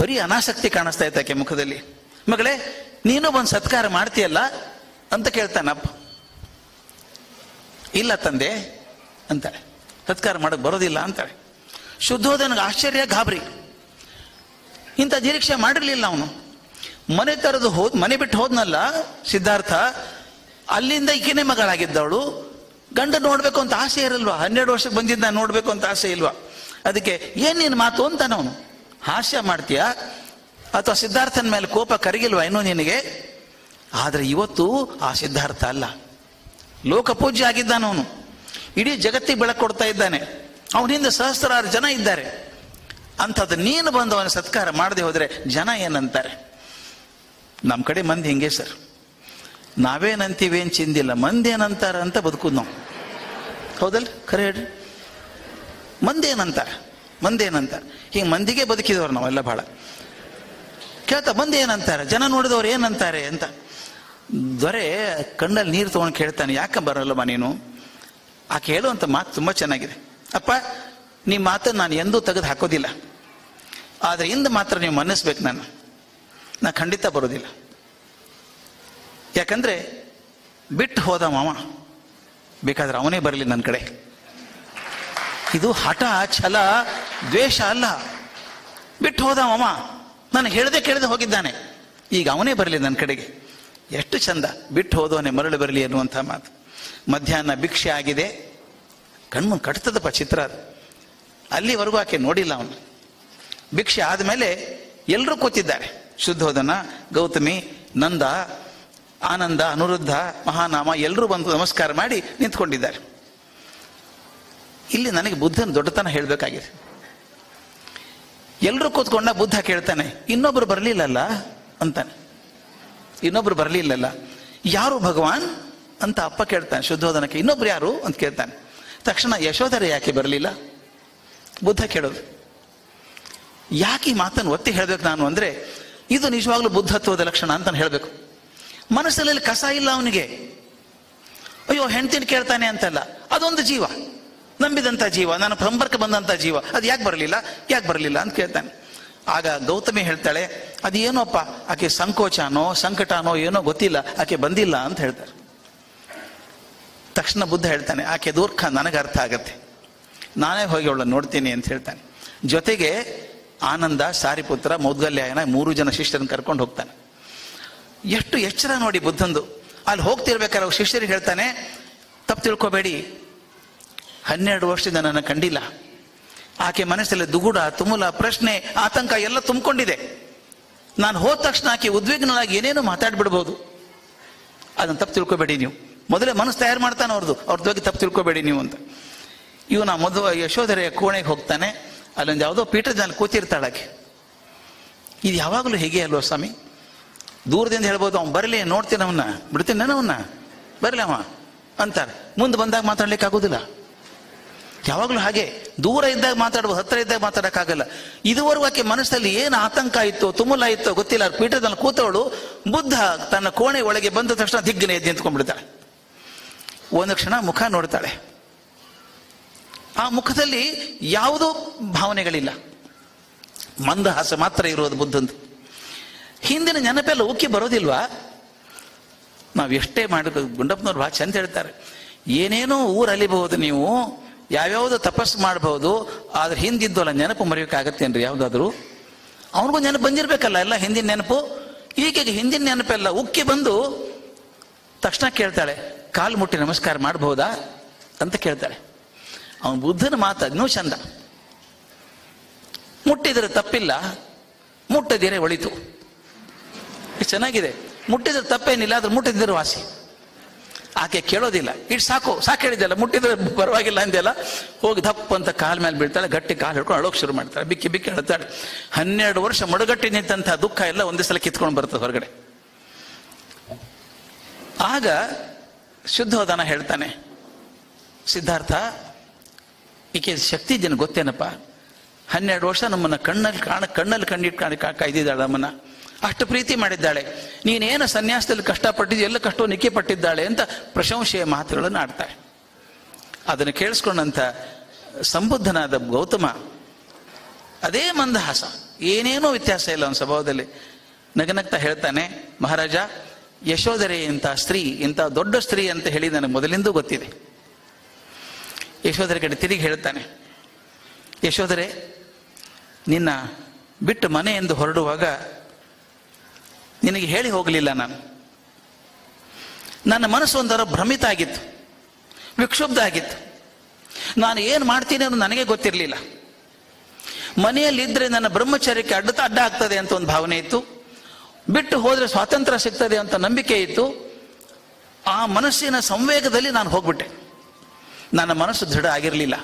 ಬರೀ ಅನಾಸಕ್ತಿ ಕಾಣಿಸ್ತಾ ಇತ್ತು ಆಕೆ ಮುಖದಲ್ಲಿ. ಮಗಳೇ ನೀನು ಒಂದು ಸತ್ಕಾರ ಮಾಡ್ತೀಯಲ್ಲ ಅಂತ ಕೇಳ್ತಾನಪ್ಪ. ಇಲ್ಲ ತಂದೆ ಅಂತಾಳೆ, ಸತ್ಕಾರ ಮಾಡಕ್ ಬರೋದಿಲ್ಲ ಅಂತಾಳೆ. ಶುದ್ಧೋಧನಿಗೆ ಆಶ್ಚರ್ಯ, ಗಾಬರಿ. ಇಂಥ ನಿರೀಕ್ಷೆ ಮಾಡಿರ್ಲಿಲ್ಲ ಅವನು. ಮನೆ ಬಿಟ್ಟು ಹೋದ್ನಲ್ಲ ಸಿದ್ಧಾರ್ಥ, ಅಲ್ಲಿಂದ ಈಕೆನೇ ಮಗಳಾಗಿದ್ದವಳು. ಗಂಡ ನೋಡ್ಬೇಕು ಅಂತ ಆಸೆ ಇರಲ್ವಾ? 12 ವರ್ಷಕ್ಕೆ ಬಂದಿದ್ದ, ನೋಡ್ಬೇಕು ಅಂತ ಆಸೆ ಇಲ್ವಾ? ಅದಕ್ಕೆ ಏನ್ ನೀನ್ ಮಾತು ಅಂತಾನ ಅವನು. ಹಾಸ್ಯ ಮಾಡ್ತೀಯಾ ಅಥವಾ ಸಿದ್ಧಾರ್ಥನ ಮೇಲೆ ಕೋಪ ಕರಗಿಲ್ವಾ ಇನ್ನೂ ನಿನಗೆ? ಆದ್ರೆ ಇವತ್ತು ಆ ಸಿದ್ಧಾರ್ಥ ಅಲ್ಲ, ಲೋಕಪೂಜ್ಯ ಆಗಿದ್ದಾನ ಅವನು. ಇಡೀ ಜಗತ್ತಿಗೆ ಬೆಳಕು ಕೊಡ್ತಾ ಇದ್ದಾನೆ. ಅವನಿಂದ ಸಹಸ್ರಾರು ಜನ ಇದ್ದಾರೆ. ಅಂಥದ್ದು ನೀನು ಬಂದು ಅವನ ಸತ್ಕಾರ ಮಾಡದೆ ಹೋದ್ರೆ ಜನ ಏನಂತಾರೆ? ನಮ್ಮ ಕಡೆ ಮಂದಿ ಹಿಂಗೆ ಸರ್, ನಾವೇನಂತೀವೇನು ಚಿಂದಿಲ್ಲ, ಮಂದಿ ಏನಂತಾರ ಅಂತ ಬದುಕುದು ನಾವು. ಹೌದಲ್ಲ? ಖರೆ ಹೇಳ್ರಿ. ಮಂದಿ ಏನಂತಾರೆ ಹಿಂಗೆ ಮಂದಿಗೆ ಬದುಕಿದವ್ರು ನಾವೆಲ್ಲ. ಬಹಳ ಕೇಳ್ತಾ ಮಂದಿ ಏನಂತಾರೆ, ಜನ ನೋಡಿದವ್ರು ಏನಂತಾರೆ ಅಂತ. ದೊರೆ ಕಣ್ಣಲ್ಲಿ ನೀರು ತಗೊಂಡು ಕೇಳ್ತಾನೆ, ಯಾಕೆ ಬರಲ್ಲಮ್ಮ ನೀನು? ಆಕೆ ಹೇಳುವಂಥ ಮಾತು ತುಂಬ ಚೆನ್ನಾಗಿದೆ. ಅಪ್ಪ ನಿಮ್ಮ ಮಾತನ್ನು ನಾನು ಎಂದೂ ತೆಗೆದು ಹಾಕೋದಿಲ್ಲ, ಆದರೆ ಇಂದು ಮಾತ್ರ ನೀವು ಮನ್ನಿಸ್ಬೇಕು. ನಾನು ಖಂಡಿತ ಬರೋದಿಲ್ಲ. ಯಾಕಂದ್ರೆ ಬಿಟ್ಟು ಹೋದ ಮಾವ, ಬೇಕಾದ್ರೆ ಅವನೇ ಬರಲಿ ನನ್ನ ಕಡೆ. ಇದು ಹಠ, ಛಲ, ದ್ವೇಷ ಅಲ್ಲ. ಬಿಟ್ಟು ಹೋದ ಮಾವ, ನಾನು ಕೇಳದೆ ಹೋಗಿದ್ದಾನೆ, ಈಗ ಅವನೇ ಬರಲಿ ನನ್ನ ಕಡೆಗೆ. ಎಷ್ಟು ಚಂದ, ಬಿಟ್ಟು ಹೋದವನೇ ಮರಳಿ ಬರಲಿ ಅನ್ನುವಂಥ ಮಾತು. ಮಧ್ಯಾಹ್ನ ಭಿಕ್ಷೆ ಆಗಿದೆ, ಕಣ್ಣು ಕಟ್ತದಪ್ಪ ಚಿತ್ರ ಅದು. ಅಲ್ಲಿವರೆಗೂ ಆಕೆ ನೋಡಿಲ್ಲ ಅವನು. ಭಿಕ್ಷೆ ಆದಮೇಲೆ ಎಲ್ಲರೂ ಕೂತಿದ್ದಾರೆ. ಶುದ್ಧೋಧನ, ಗೌತಮಿ, ನಂದ, ಆನಂದ, ಅನುರುದ್ಧ, ಮಹಾನಾಮ ಎಲ್ಲರೂ ಬಂದು ನಮಸ್ಕಾರ ಮಾಡಿ ನಿಂತ್ಕೊಂಡಿದ್ದಾರೆ. ಇಲ್ಲಿ ನನಗೆ ಬುದ್ಧನ ದೊಡ್ಡತನ ಹೇಳಬೇಕಾಗಿದೆ. ಎಲ್ಲರೂ ಕೂತ್ಕೊಂಡ ಬುದ್ಧ ಕೇಳ್ತಾನೆ, ಇನ್ನೊಬ್ರು ಬರಲಿಲ್ಲಲ್ಲ ಅಂತಾನೆ. ಇನ್ನೊಬ್ರು ಬರಲಿಲ್ಲಲ್ಲ, ಯಾರು ಭಗವಾನ್ ಅಂತ ಅಪ್ಪ ಕೇಳ್ತಾನೆ ಶುದ್ಧೋಧನಕ್ಕೆ. ಇನ್ನೊಬ್ರು ಯಾರು ಅಂತ ಕೇಳ್ತಾನೆ. ತಕ್ಷಣ ಯಶೋಧರೆ ಯಾಕೆ ಬರಲಿಲ್ಲ ಬುದ್ಧ ಕೇಳೋದು. ಯಾಕೆ ಈ ಮಾತನ್ನು ಒತ್ತಿ ಹೇಳ್ಬೇಕು ನಾನು ಅಂದ್ರೆ, ಇದು ನಿಜವಾಗ್ಲೂ ಬುದ್ಧತ್ವದ ಲಕ್ಷಣ ಅಂತ ಹೇಳ್ಬೇಕು. ಮನಸ್ಸಲ್ಲಿ ಕಸ ಇಲ್ಲ ಅವನಿಗೆ. ಅಯ್ಯೋ ಹೆಂಡ್ತಿನ ಕೇಳ್ತಾನೆ ಅಂತಲ್ಲ, ಅದೊಂದು ಜೀವ, ನಂಬಿದಂಥ ಜೀವ, ನಾನು ಸಂಪರ್ಕ ಬಂದಂಥ ಜೀವ, ಅದು ಯಾಕೆ ಬರಲಿಲ್ಲ ಅಂತ ಕೇಳ್ತಾನೆ. ಆಗ ಗೌತಮಿ ಹೇಳ್ತಾಳೆ, ಅದೇನೋಪ್ಪ ಆಕೆ ಸಂಕೋಚನೋ ಸಂಕಟನೋ ಏನೋ ಗೊತ್ತಿಲ್ಲ, ಆಕೆ ಬಂದಿಲ್ಲ ಅಂತ ಹೇಳ್ತಾರೆ. ತಕ್ಷಣ ಬುದ್ಧ ಹೇಳ್ತಾನೆ, ಆಕೆ ದುಃಖ ನನಗೆ ಅರ್ಥ ಆಗತ್ತೆ, ನಾನೇ ಹೋಗಿ ಅವಳನ್ನು ನೋಡ್ತೀನಿ ಅಂತ ಹೇಳ್ತಾನೆ. ಜೊತೆಗೆ ಆನಂದ, ಸಾರಿಪುತ್ರ, ಮೌದ್ಗಲ್ಯಾಯನ 3 ಜನ ಶಿಷ್ಯರನ್ನು ಕರ್ಕೊಂಡು ಹೋಗ್ತಾನೆ. ಎಷ್ಟು ಎಚ್ಚರ ನೋಡಿ ಬುದ್ಧಂದು. ಅಲ್ಲಿ ಹೋಗ್ತಿರ್ಬೇಕಾದ್ರೆ ಶಿಷ್ಯರಿಗೆ ಹೇಳ್ತಾನೆ, ತಪ್ಪು ತಿಳ್ಕೊಬೇಡಿ, 12 ವರ್ಷದಿಂದ ನನ್ನ ಕಂಡಿಲ್ಲ. ಆಕೆ ಮನಸ್ಸಲ್ಲಿ ದುಗುಡ, ತುಮುಲ, ಪ್ರಶ್ನೆ, ಆತಂಕ ಎಲ್ಲ ತುಂಬಿಕೊಂಡಿದೆ. ನಾನು ಹೋದ ತಕ್ಷಣ ಆಕೆ ಉದ್ವಿಗ್ನನಾಗಿ ಏನೇನೋ ಮಾತಾಡ್ಬಿಡ್ಬೋದು. ಅದನ್ನು ತಪ್ಪು ತಿಳ್ಕೊಬೇಡಿ ನೀವು. ಮೊದಲೇ ಮನಸ್ಸು ತಯಾರು ಮಾಡ್ತಾನೆ ಅವ್ರ ಬಗ್ಗೆ ತಪ್ಪು ತಿಳ್ಕೊಬೇಡಿ ನೀವು ಅಂತ. ಇವನ ಯಶೋಧರೆಯ ಕೋಣೆಗೆ ಹೋಗ್ತಾನೆ. ಅಲ್ಲೊಂದು ಯಾವುದೋ ಪೀಠದಲ್ಲಿ ಕೂತಿರ್ತಾಳಾಕೆ. ಇದು ಯಾವಾಗಲೂ ಹೇಗೆ ಅಲ್ವ ಸ್ವಾಮಿ? ದೂರದಿಂದ ಹೇಳ್ಬೋದು, ಅವ್ನು ಬರಲಿ, ನೋಡ್ತೀನಿ ಅವನ್ನ, ಬಿಡ್ತೀನಿ ಅವನ್ನ, ಬರಲಿ ಅವ ಅಂತಾರೆ. ಮುಂದೆ ಬಂದಾಗ ಮಾತಾಡ್ಲಿಕ್ಕೆ ಆಗೋದಿಲ್ಲ. ಯಾವಾಗಲೂ ಹಾಗೆ ದೂರ ಇದ್ದಾಗ ಮಾತಾಡ್ಬೋದು, ಹತ್ರ ಇದ್ದಾಗ ಮಾತಾಡೋಕ್ಕಾಗಲ್ಲ. ಇದುವರೆಗೂ ಆಕೆ ಮನಸ್ಸಲ್ಲಿ ಏನು ಆತಂಕ ಇತ್ತು, ತುಮುಲ ಇತ್ತು ಗೊತ್ತಿಲ್ಲ. ಪೀಠದಲ್ಲಿ ಕೂತವಳು ಬುದ್ಧ ತನ್ನ ಕೋಣೆ ಒಳಗೆ ಬಂದ ತಕ್ಷಣ ದಿಗ್ಗನೆ ಎದ್ದು ನಿಂತ್ಕೊಂಡ್ಬಿಡ್ತಾಳೆ. ಒಂದು ಕ್ಷಣ ಮುಖ ನೋಡ್ತಾಳೆ. ಆ ಮುಖದಲ್ಲಿ ಯಾವುದೋ ಭಾವನೆಗಳಿಲ್ಲ, ಮಂದಹಾಸ ಮಾತ್ರ ಇರೋದು ಬುದ್ಧಂದು. ಹಿಂದಿನ ನೆನಪೆಲ್ಲ ಉಕ್ಕಿ ಬರೋದಿಲ್ವಾ? ನಾವು ಎಷ್ಟೇ ಮಾಡಬೇಕು, ಗುಂಡಪ್ಪನವ್ರು ಭಾಳ ಚಂದ ಹೇಳ್ತಾರೆ, ಏನೇನೋ ಊರು ಅಲಿಬಹುದು, ನೀವು ಯಾವ್ಯಾವುದೋ ತಪಸ್ಸು ಮಾಡಬಹುದು, ಆದ್ರೆ ಹಿಂದಿದ್ದಲ್ಲ ನೆನಪು ಮರೆಯೋಕ್ಕಾಗತ್ತೇನ್ರಿ ಯಾವುದಾದ್ರು? ಅವನಿಗೂ ನೆನಪು ಬಂದಿರಬೇಕಲ್ಲ, ಎಲ್ಲ ಹಿಂದಿನ ನೆನಪು. ಈಕೆಗೆ ಹಿಂದಿನ ನೆನಪೆಲ್ಲ ಉಕ್ಕಿ ಬಂದು ತಕ್ಷಣ ಕೇಳ್ತಾಳೆ, ಕಾಲು ಮುಟ್ಟಿ ನಮಸ್ಕಾರ ಮಾಡಬಹುದಾ ಅಂತ ಕೇಳ್ತಾಳೆ. ಅವನು ಬುದ್ಧನ ಮಾತು ಇನ್ನೂ ಚಂದ. ಮುಟ್ಟಿದರೆ ತಪ್ಪಿಲ್ಲ, ಮುಟ್ಟದಿರೆ ಒಳಿತು. ಚೆನ್ನಾಗಿದೆ. ಮುಟ್ಟಿದ್ರೆ ತಪ್ಪೇನಿಲ್ಲ, ಆದ್ರೆ ಮುಟ್ಟಿದ್ರೆ ವಾಸಿ. ಆಕೆ ಕೇಳೋದಿಲ್ಲ. ಇಷ್ಟು ಸಾಕು ಹೇಳಿದೆಲ್ಲ, ಮುಟ್ಟಿದ್ರೆ ಪರವಾಗಿಲ್ಲ ಅಂದೆಲ್ಲ. ಹೋಗಿ ದಪ್ಪ ಅಂತ ಕಾಲ ಮೇಲೆ ಬೀಳ್ತಾಳೆ, ಗಟ್ಟಿ ಕಾಲು ಹಿಡ್ಕೊಂಡು ಅಳೋಕೆ ಶುರು ಮಾಡ್ತಾಳೆ, ಬಿಕ್ಕಿ ಬಿಕ್ಕಿ ಹೇಳ್ತಾಳೆ. 12 ವರ್ಷ ಮಡುಗಟ್ಟಿ ನಿಂತಹ ದುಃಖ ಎಲ್ಲ ಒಂದೇ ಸಲ ಕಿತ್ಕೊಂಡು ಬರ್ತದೆ ಹೊರಗಡೆ. ಆಗ ಶುದ್ಧೋಧನ ಹೇಳ್ತಾನೆ, ಸಿದ್ಧಾರ್ಥ, ಈಕೆ ಶಕ್ತಿ ಜನ ಗೊತ್ತೇನಪ್ಪ, 12 ವರ್ಷ ನಮ್ಮನ್ನ ಕಣ್ಣಲ್ಲಿ ಕಣ್ಣಿಟ್ಟು ಕಾಯ್ದಿದ್ದಾಳೆ, ನಮ್ಮನ್ನ ಅಷ್ಟು ಪ್ರೀತಿ ಮಾಡಿದ್ದಾಳೆ. ನೀನೇನು ಸನ್ಯಾಸದಲ್ಲಿ ಕಷ್ಟಪಟ್ಟಿದ್ದು, ಎಲ್ಲ ಕಷ್ಟೋ ನಿಕ್ಕೆ ಪಟ್ಟಿದ್ದಾಳೆ ಅಂತ ಪ್ರಶಂಸೆಯ ಮಾತುಗಳನ್ನು ಆಡ್ತಾಳೆ. ಅದನ್ನು ಕೇಳಿಸ್ಕೊಂಡಂತ ಸಂಬುದ್ಧನಾದ ಗೌತಮ ಅದೇ ಮಂದಹಾಸ, ಏನೇನೋ ವ್ಯತ್ಯಾಸ ಇಲ್ಲ ಅವನ ಸ್ವಭಾವದಲ್ಲಿ. ನಗನಗ್ತಾ ಹೇಳ್ತಾನೆ, ಮಹಾರಾಜ, ಯಶೋಧರೆ ಇಂಥ ಸ್ತ್ರೀ, ಇಂಥ ದೊಡ್ಡ ಸ್ತ್ರೀ ಅಂತ ಹೇಳಿ ನನಗೆ ಮೊದಲಿಂದೂ ಗೊತ್ತಿದೆ. ಯಶೋಧರೆ ಕಡೆ ತಿರುಗಿ ಹೇಳ್ತಾನೆ, ಯಶೋಧರೆ, ನಿನ್ನ ಬಿಟ್ಟು ಮನೆಯಿಂದ ಹೊರಡುವಾಗ ನಿನಗೆ ಹೇಳಿ ಹೋಗಲಿಲ್ಲ ನಾನು. ನನ್ನ ಮನಸ್ಸು ಒಂದರ ಭ್ರಮಿತ ಆಗಿತ್ತು, ವಿಕ್ಷುಬ್ಧ ಆಗಿತ್ತು. ನಾನು ಏನು ಮಾಡ್ತೀನಿ ಅನ್ನೋದು ನನಗೆ ಗೊತ್ತಿರಲಿಲ್ಲ. ಮನೆಯಲ್ಲಿದ್ದರೆ ನನ್ನ ಬ್ರಹ್ಮಚರ್ಯಕ್ಕೆ ಅಡ್ಡ ಆಗ್ತದೆ ಅಂತ ಒಂದು ಭಾವನೆ ಇತ್ತು. ಬಿಟ್ಟು ಹೋದರೆ ಸ್ವಾತಂತ್ರ್ಯ ಸಿಗ್ತದೆ ಅಂತ ನಂಬಿಕೆ ಇತ್ತು. ಆ ಮನಸ್ಸಿನ ಸಂವೇಗದಲ್ಲಿ ನಾನು ಹೋಗ್ಬಿಟ್ಟೆ. ನನ್ನ ಮನಸ್ಸು ದೃಢ ಆಗಿರಲಿಲ್ಲ.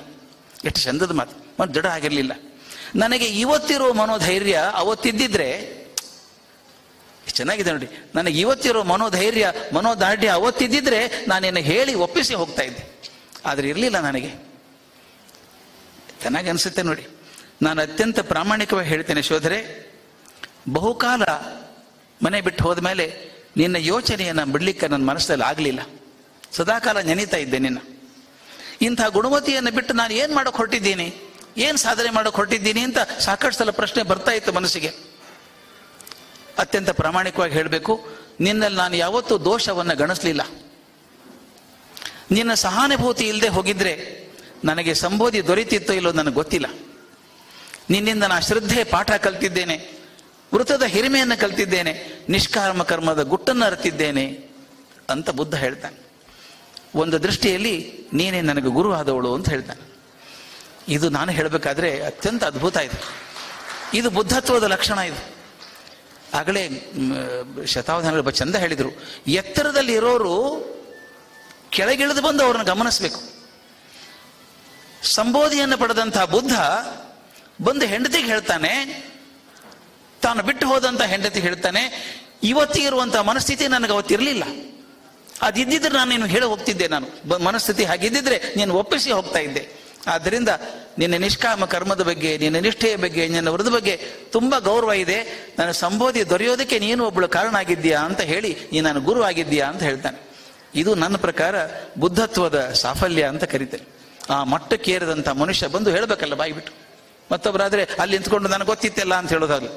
ಎಷ್ಟು ಚಂದದ ಮಾತು, ದೃಢ ಆಗಿರಲಿಲ್ಲ. ನನಗೆ ಇವತ್ತಿರೋ ಮನೋಧೈರ್ಯ ಅವತ್ತಿದ್ದಿದ್ರೆ, ಚೆನ್ನಾಗಿದೆ ನೋಡಿ, ನನಗೆ ಇವತ್ತಿರೋ ಮನೋದಾರ್ಢ್ಯ ಅವತ್ತಿದ್ದಿದ್ರೆ ನಾನೇನು ಹೇಳಿ ಒಪ್ಪಿಸಿ ಹೋಗ್ತಾ ಇದ್ದೆ. ಆದರೆ ಇರಲಿಲ್ಲ ನನಗೆ. ಚೆನ್ನಾಗಿ ಅನಿಸುತ್ತೆ ನೋಡಿ. ನಾನು ಅತ್ಯಂತ ಪ್ರಾಮಾಣಿಕವಾಗಿ ಹೇಳ್ತೇನೆ, ಶೋಧರೆ, ಬಹುಕಾಲ ಮನೆ ಬಿಟ್ಟು ಹೋದ್ಮೇಲೆ ನಿನ್ನ ಯೋಚನೆಯನ್ನು ಬಿಡ್ಲಿಕ್ಕೆ ನನ್ನ ಮನಸ್ಸಲ್ಲಿ ಆಗಲಿಲ್ಲ. ಸದಾಕಾಲ ನೆನೀತಾ ಇದ್ದೆ ನಿನ್ನ. ಇಂಥ ಗುಣವತಿಯನ್ನು ಬಿಟ್ಟು ನಾನು ಏನು ಮಾಡೋಕೆ ಹೊರಟಿದ್ದೀನಿ, ಏನು ಸಾಧನೆ ಮಾಡೋಕೆ ಹೊರಟಿದ್ದೀನಿ ಅಂತ ಸಾಕಷ್ಟು ಸಲ ಪ್ರಶ್ನೆ ಬರ್ತಾ ಇತ್ತು ಮನಸ್ಸಿಗೆ. ಅತ್ಯಂತ ಪ್ರಾಮಾಣಿಕವಾಗಿ ಹೇಳಬೇಕು, ನಿನ್ನಲ್ಲಿ ನಾನು ಯಾವತ್ತೂ ದೋಷವನ್ನು ಗಣಿಸ್ಲಿಲ್ಲ. ನಿನ್ನ ಸಹಾನುಭೂತಿ ಇಲ್ಲದೆ ಹೋಗಿದ್ರೆ ನನಗೆ ಸಂಬೋಧಿ ದೊರೀತಿತ್ತೋ ಇಲ್ಲೋ ನನಗೆ ಗೊತ್ತಿಲ್ಲ. ನಿನ್ನಿಂದ ನಾನು ಶ್ರದ್ಧೆ ಪಾಠ ಕಲ್ತಿದ್ದೇನೆ, ವೃತದ ಹಿರಿಮೆಯನ್ನು ಕಲ್ತಿದ್ದೇನೆ, ನಿಷ್ಕಾಮ ಕರ್ಮದ ಗುಟ್ಟನ್ನು ಅರಿತಿದ್ದೇನೆ ಅಂತ ಬುದ್ಧ ಹೇಳ್ತಾನೆ. ಒಂದು ದೃಷ್ಟಿಯಲ್ಲಿ ನೀನೇ ನನಗೆ ಗುರು ಆದವಳು ಅಂತ ಹೇಳ್ತಾನೆ. ಇದು ನಾನು ಹೇಳಬೇಕಾದ್ರೆ ಅತ್ಯಂತ ಅದ್ಭುತ ಇದು. ಇದು ಬುದ್ಧತ್ವದ ಲಕ್ಷಣ. ಇದು ಆಗಲೇ ಶತಾವಧಾನಗಳು ಚಂದ ಹೇಳಿದರು, ಎತ್ತರದಲ್ಲಿ ಇರೋರು ಕೆಳಗಿಳಿದು ಬಂದು ಅವ್ರನ್ನ ಗಮನಿಸಬೇಕು. ಸಂಬೋಧಿಯನ್ನು ಪಡೆದಂತಹ ಬುದ್ಧ ಬಂದು ಹೆಂಡತಿಗೆ ಹೇಳ್ತಾನೆ, ತಾನು ಬಿಟ್ಟು ಹೋದಂಥ ಹೆಂಡತಿಗೆ ಹೇಳ್ತಾನೆ, ಇವತ್ತಿರುವಂತಹ ಮನಸ್ಥಿತಿ ನನಗೆ ಅವತ್ತಿರಲಿಲ್ಲ. ಅದಿದ್ದಿದ್ರೆ ನಾನು ನೀನು ಹೇಳಿ ಹೋಗ್ತಿದ್ದೆ. ನಾನು ಮನಸ್ಥಿತಿ ಹಾಗಿದ್ದಿದ್ರೆ ನೀನು ಒಪ್ಪಿಸಿ ಹೋಗ್ತಾ ಇದ್ದೆ. ಆದ್ದರಿಂದ ನಿನ್ನ ನಿಷ್ಕಾಮ ಕರ್ಮದ ಬಗ್ಗೆ, ನಿನ್ನ ನಿಷ್ಠೆಯ ಬಗ್ಗೆ, ನಿನ್ನ ವೃದ್ಧ ಬಗ್ಗೆ ತುಂಬ ಗೌರವ ಇದೆ. ನನ್ನ ಸಂಬೋಧಿ ದೊರೆಯೋದಕ್ಕೆ ನೀನು ಒಬ್ಬಳು ಕಾರಣ ಆಗಿದ್ದೀಯಾ ಅಂತ ಹೇಳಿ ನೀನು ನನ್ನ ಗುರು ಆಗಿದ್ದೀಯಾ ಅಂತ ಹೇಳ್ತಾನೆ. ಇದು ನನ್ನ ಪ್ರಕಾರ ಬುದ್ಧತ್ವದ ಸಾಫಲ್ಯ ಅಂತ ಕರೀತೇನೆ. ಆ ಮಟ್ಟಕ್ಕೇರಿದಂಥ ಮನುಷ್ಯ ಬಂದು ಹೇಳಬೇಕಲ್ಲ ಬಾಯ್ಬಿಟ್ಟು. ಮತ್ತೊಬ್ಬರಾದ್ರೆ ಅಲ್ಲಿ ನಿಂತ್ಕೊಂಡು ನನಗೆ ಗೊತ್ತಿತ್ತೆಲ್ಲ ಅಂತ ಹೇಳೋದಾಗಲಿ.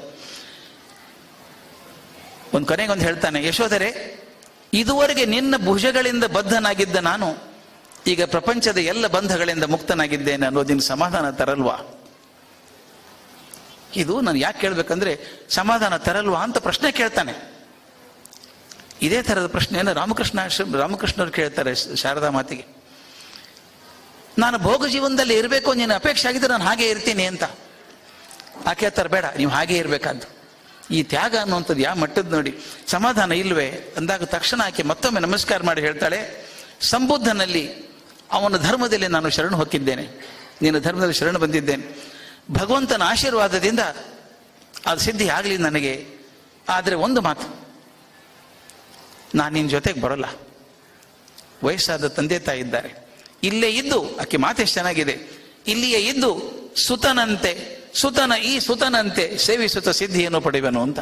ಒಂದು ಕೊನೆಗೊಂದು ಹೇಳ್ತಾನೆ, ಯಶೋಧರೆ, ಇದುವರೆಗೆ ನಿನ್ನ ಭುಜಗಳಿಂದ ಬದ್ಧನಾಗಿದ್ದ ನಾನು ಈಗ ಪ್ರಪಂಚದ ಎಲ್ಲ ಬಂಧಗಳಿಂದ ಮುಕ್ತನಾಗಿದ್ದೇನೆ ಅನ್ನೋದಿನ ಸಮಾಧಾನ ತರಲ್ವಾ? ಇದು ನಾನು ಯಾಕೆ ಕೇಳ್ಬೇಕಂದ್ರೆ, ಸಮಾಧಾನ ತರಲ್ವಾ ಅಂತ ಪ್ರಶ್ನೆ ಕೇಳ್ತಾನೆ. ಇದೇ ಥರದ ಪ್ರಶ್ನೆಯನ್ನು ರಾಮಕೃಷ್ಣರು ಕೇಳ್ತಾರೆ ಶಾರದಾ ಮಾತಿಗೆ. ನಾನು ಭೋಗ ಜೀವನದಲ್ಲಿ ಇರಬೇಕು, ನೀನು ಅಪೇಕ್ಷೆ ಆಗಿದ್ರೆ ನಾನು ಹಾಗೆ ಇರ್ತೀನಿ ಅಂತ. ಆಕೆ ಹೇಳ್ತಾರೆ, ಬೇಡ, ನೀವು ಹಾಗೆ ಇರಬೇಕಾದ್ದು. ಈ ತ್ಯಾಗ ಅನ್ನುವಂಥದ್ದು ಯಾವ ಮಟ್ಟದ್ದು ನೋಡಿ. ಸಮಾಧಾನ ಇಲ್ವೇ ಅಂದಾಗ ತಕ್ಷಣ ಆಕೆ ಮತ್ತೊಮ್ಮೆ ನಮಸ್ಕಾರ ಮಾಡಿ ಹೇಳ್ತಾಳೆ, ಸಂಬುದ್ಧನಲ್ಲಿ, ಅವನ ಧರ್ಮದಲ್ಲಿ ನಾನು ಶರಣು ಹೊಕ್ಕಿದ್ದೇನೆ, ನಿನ್ನ ಧರ್ಮದಲ್ಲಿ ಶರಣು ಬಂದಿದ್ದೇನೆ. ಭಗವಂತನ ಆಶೀರ್ವಾದದಿಂದ ಅದು ಸಿದ್ಧಿ ಆಗಲಿ ನನಗೆ. ಆದರೆ ಒಂದು ಮಾತು, ನಾನು ನಿನ್ನ ಜೊತೆಗೆ ಬರೋಲ್ಲ. ವಯಸ್ಸಾದ ತಂದೆ ತಾಯಿ ಇದ್ದಾರೆ, ಇಲ್ಲೇ ಇದ್ದು, ಆಕೆ ಮಾತೆಷ್ಟು ಚೆನ್ನಾಗಿದೆ, ಇಲ್ಲಿಯೇ ಇದ್ದು ಸುತನಂತೆ ಸೇವಿಸುತ್ತ ಸಿದ್ಧಿಯನ್ನು ಪಡೆಯುವನು ಅಂತ.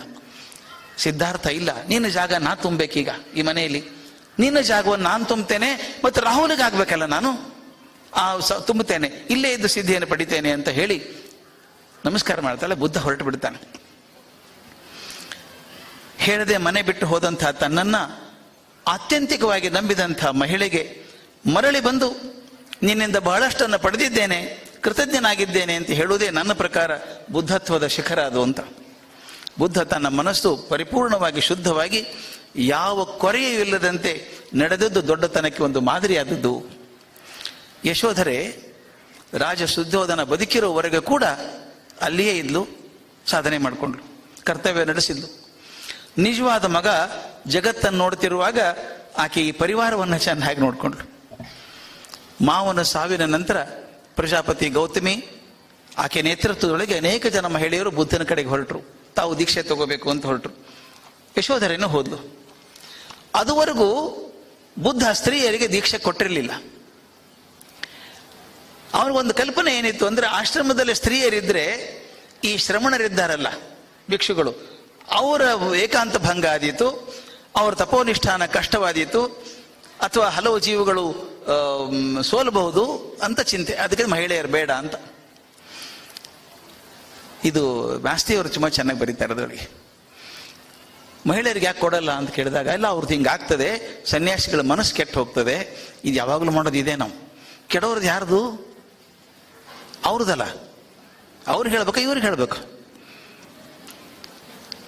ಸಿದ್ಧಾರ್ಥ ಇಲ್ಲ, ನಿನ್ನ ಜಾಗ ನಾ ತುಂಬಬೇಕೀಗ ಈ ಮನೆಯಲ್ಲಿ, ನಿನ್ನ ಜಾಗವನ್ನು ನಾನು ತುಂಬುತ್ತೇನೆ, ಮತ್ತು ರಾಹುಲಿಗೆ ಆಗ್ಬೇಕಲ್ಲ ನಾನು ತುಂಬುತ್ತೇನೆ, ಇಲ್ಲೇ ಇದ್ದು ಸಿದ್ಧಿಯನ್ನು ಪಡಿತೇನೆ ಅಂತ ಹೇಳಿ ನಮಸ್ಕಾರ ಮಾಡ್ತಾಳೆ. ಬುದ್ಧ ಹೊರಟು ಬಿಡ್ತಾನೆ. ಹೇಳದೆ ಮನೆ ಬಿಟ್ಟು ಹೋದಂಥ ತನ್ನನ್ನ ಆತ್ಯಂತಿಕವಾಗಿ ನಂಬಿದಂಥ ಮಹಿಳೆಗೆ ಮರಳಿ ಬಂದು ನಿನ್ನಿಂದ ಬಹಳಷ್ಟನ್ನು ಪಡೆದಿದ್ದೇನೆ, ಕೃತಜ್ಞನಾಗಿದ್ದೇನೆ ಅಂತ ಹೇಳುವುದೇ ನನ್ನ ಪ್ರಕಾರ ಬುದ್ಧತ್ವದ ಶಿಖರ ಅದು ಅಂತ. ಬುದ್ಧ ತನ್ನ ಮನಸ್ಸು ಪರಿಪೂರ್ಣವಾಗಿ ಶುದ್ಧವಾಗಿ ಯಾವ ಕೊರೆಯೂ ಇಲ್ಲದಂತೆ ನಡೆದದ್ದು ದೊಡ್ಡತನಕ್ಕೆ ಒಂದು ಮಾದರಿಯಾದದ್ದು. ಯಶೋಧರೆ ರಾಜ ಶುದ್ಧೋಧನ ಬದುಕಿರೋವರೆಗೂ ಕೂಡ ಅಲ್ಲಿಯೇ ಇದ್ಲು, ಸಾಧನೆ ಮಾಡಿಕೊಂಡ್ಳು, ಕರ್ತವ್ಯ ನಡೆಸಿದ್ಲು. ನಿಜವಾದ ಮಗ ಜಗತ್ತನ್ನು ನೋಡ್ತಿರುವಾಗ ಆಕೆ ಈ ಪರಿವಾರವನ್ನು ಚೆನ್ನಾಗಿ ನೋಡ್ಕೊಂಡ್ಳು. ಮಾವನ ಸಾವಿನ ನಂತರ ಪ್ರಜಾಪತಿ ಗೌತಮಿ ಆಕೆ ನೇತೃತ್ವದೊಳಗೆ ಅನೇಕ ಜನ ಮಹಿಳೆಯರು ಬುದ್ಧನ ಕಡೆಗೆ ಹೊರಟರು, ತಾವು ದೀಕ್ಷೆ ತಗೋಬೇಕು ಅಂತ ಹೊರಟರು. ಯಶೋಧರೆಯನ್ನು ಹೋದ್ಲು. ಅದುವರೆಗೂ ಬುದ್ಧ ಸ್ತ್ರೀಯರಿಗೆ ದೀಕ್ಷೆ ಕೊಟ್ಟಿರಲಿಲ್ಲ. ಅವ್ರಿಗೊಂದು ಕಲ್ಪನೆ ಏನಿತ್ತು ಅಂದ್ರೆ, ಆಶ್ರಮದಲ್ಲಿ ಸ್ತ್ರೀಯರಿದ್ರೆ ಈ ಶ್ರಮಣರಿದ್ದಾರಲ್ಲ ಭಿಕ್ಷುಗಳು, ಅವರ ಏಕಾಂತ ಭಂಗ ಆದೀತು, ಅವರ ತಪೋನಿಷ್ಠಾನ ಕಷ್ಟವಾದೀತು, ಅಥವಾ ಹಲವು ಜೀವಗಳು ಸೋಲಬಹುದು ಅಂತ ಚಿಂತೆ. ಅದಕ್ಕೆ ಮಹಿಳೆಯರು ಬೇಡ ಅಂತ. ಇದು ಮಾಸ್ತಿಯವರು ತುಂಬಾ ಚೆನ್ನಾಗಿ ಬರೀತಾರೆ ಅದರೊಳಗೆ. ಮಹಿಳೆಯರಿಗೆ ಯಾಕೆ ಕೊಡಲ್ಲ ಅಂತ ಕೇಳಿದಾಗ, ಇಲ್ಲ ಅವ್ರದ್ದು ಹಿಂಗಾಗ್ತದೆ, ಸನ್ಯಾಸಿಗಳ ಮನಸ್ಸು ಕೆಟ್ಟು ಹೋಗ್ತದೆ, ಇದು ಯಾವಾಗಲೂ ಮಾಡೋದು ಇದೆ. ನಾವು ಕೆಡೋರ್ದು ಯಾರ್ದು? ಅವ್ರದಲ್ಲ, ಅವ್ರಿಗೆ ಹೇಳ್ಬೇಕು, ಇವ್ರಿಗೆ ಹೇಳ್ಬೇಕು.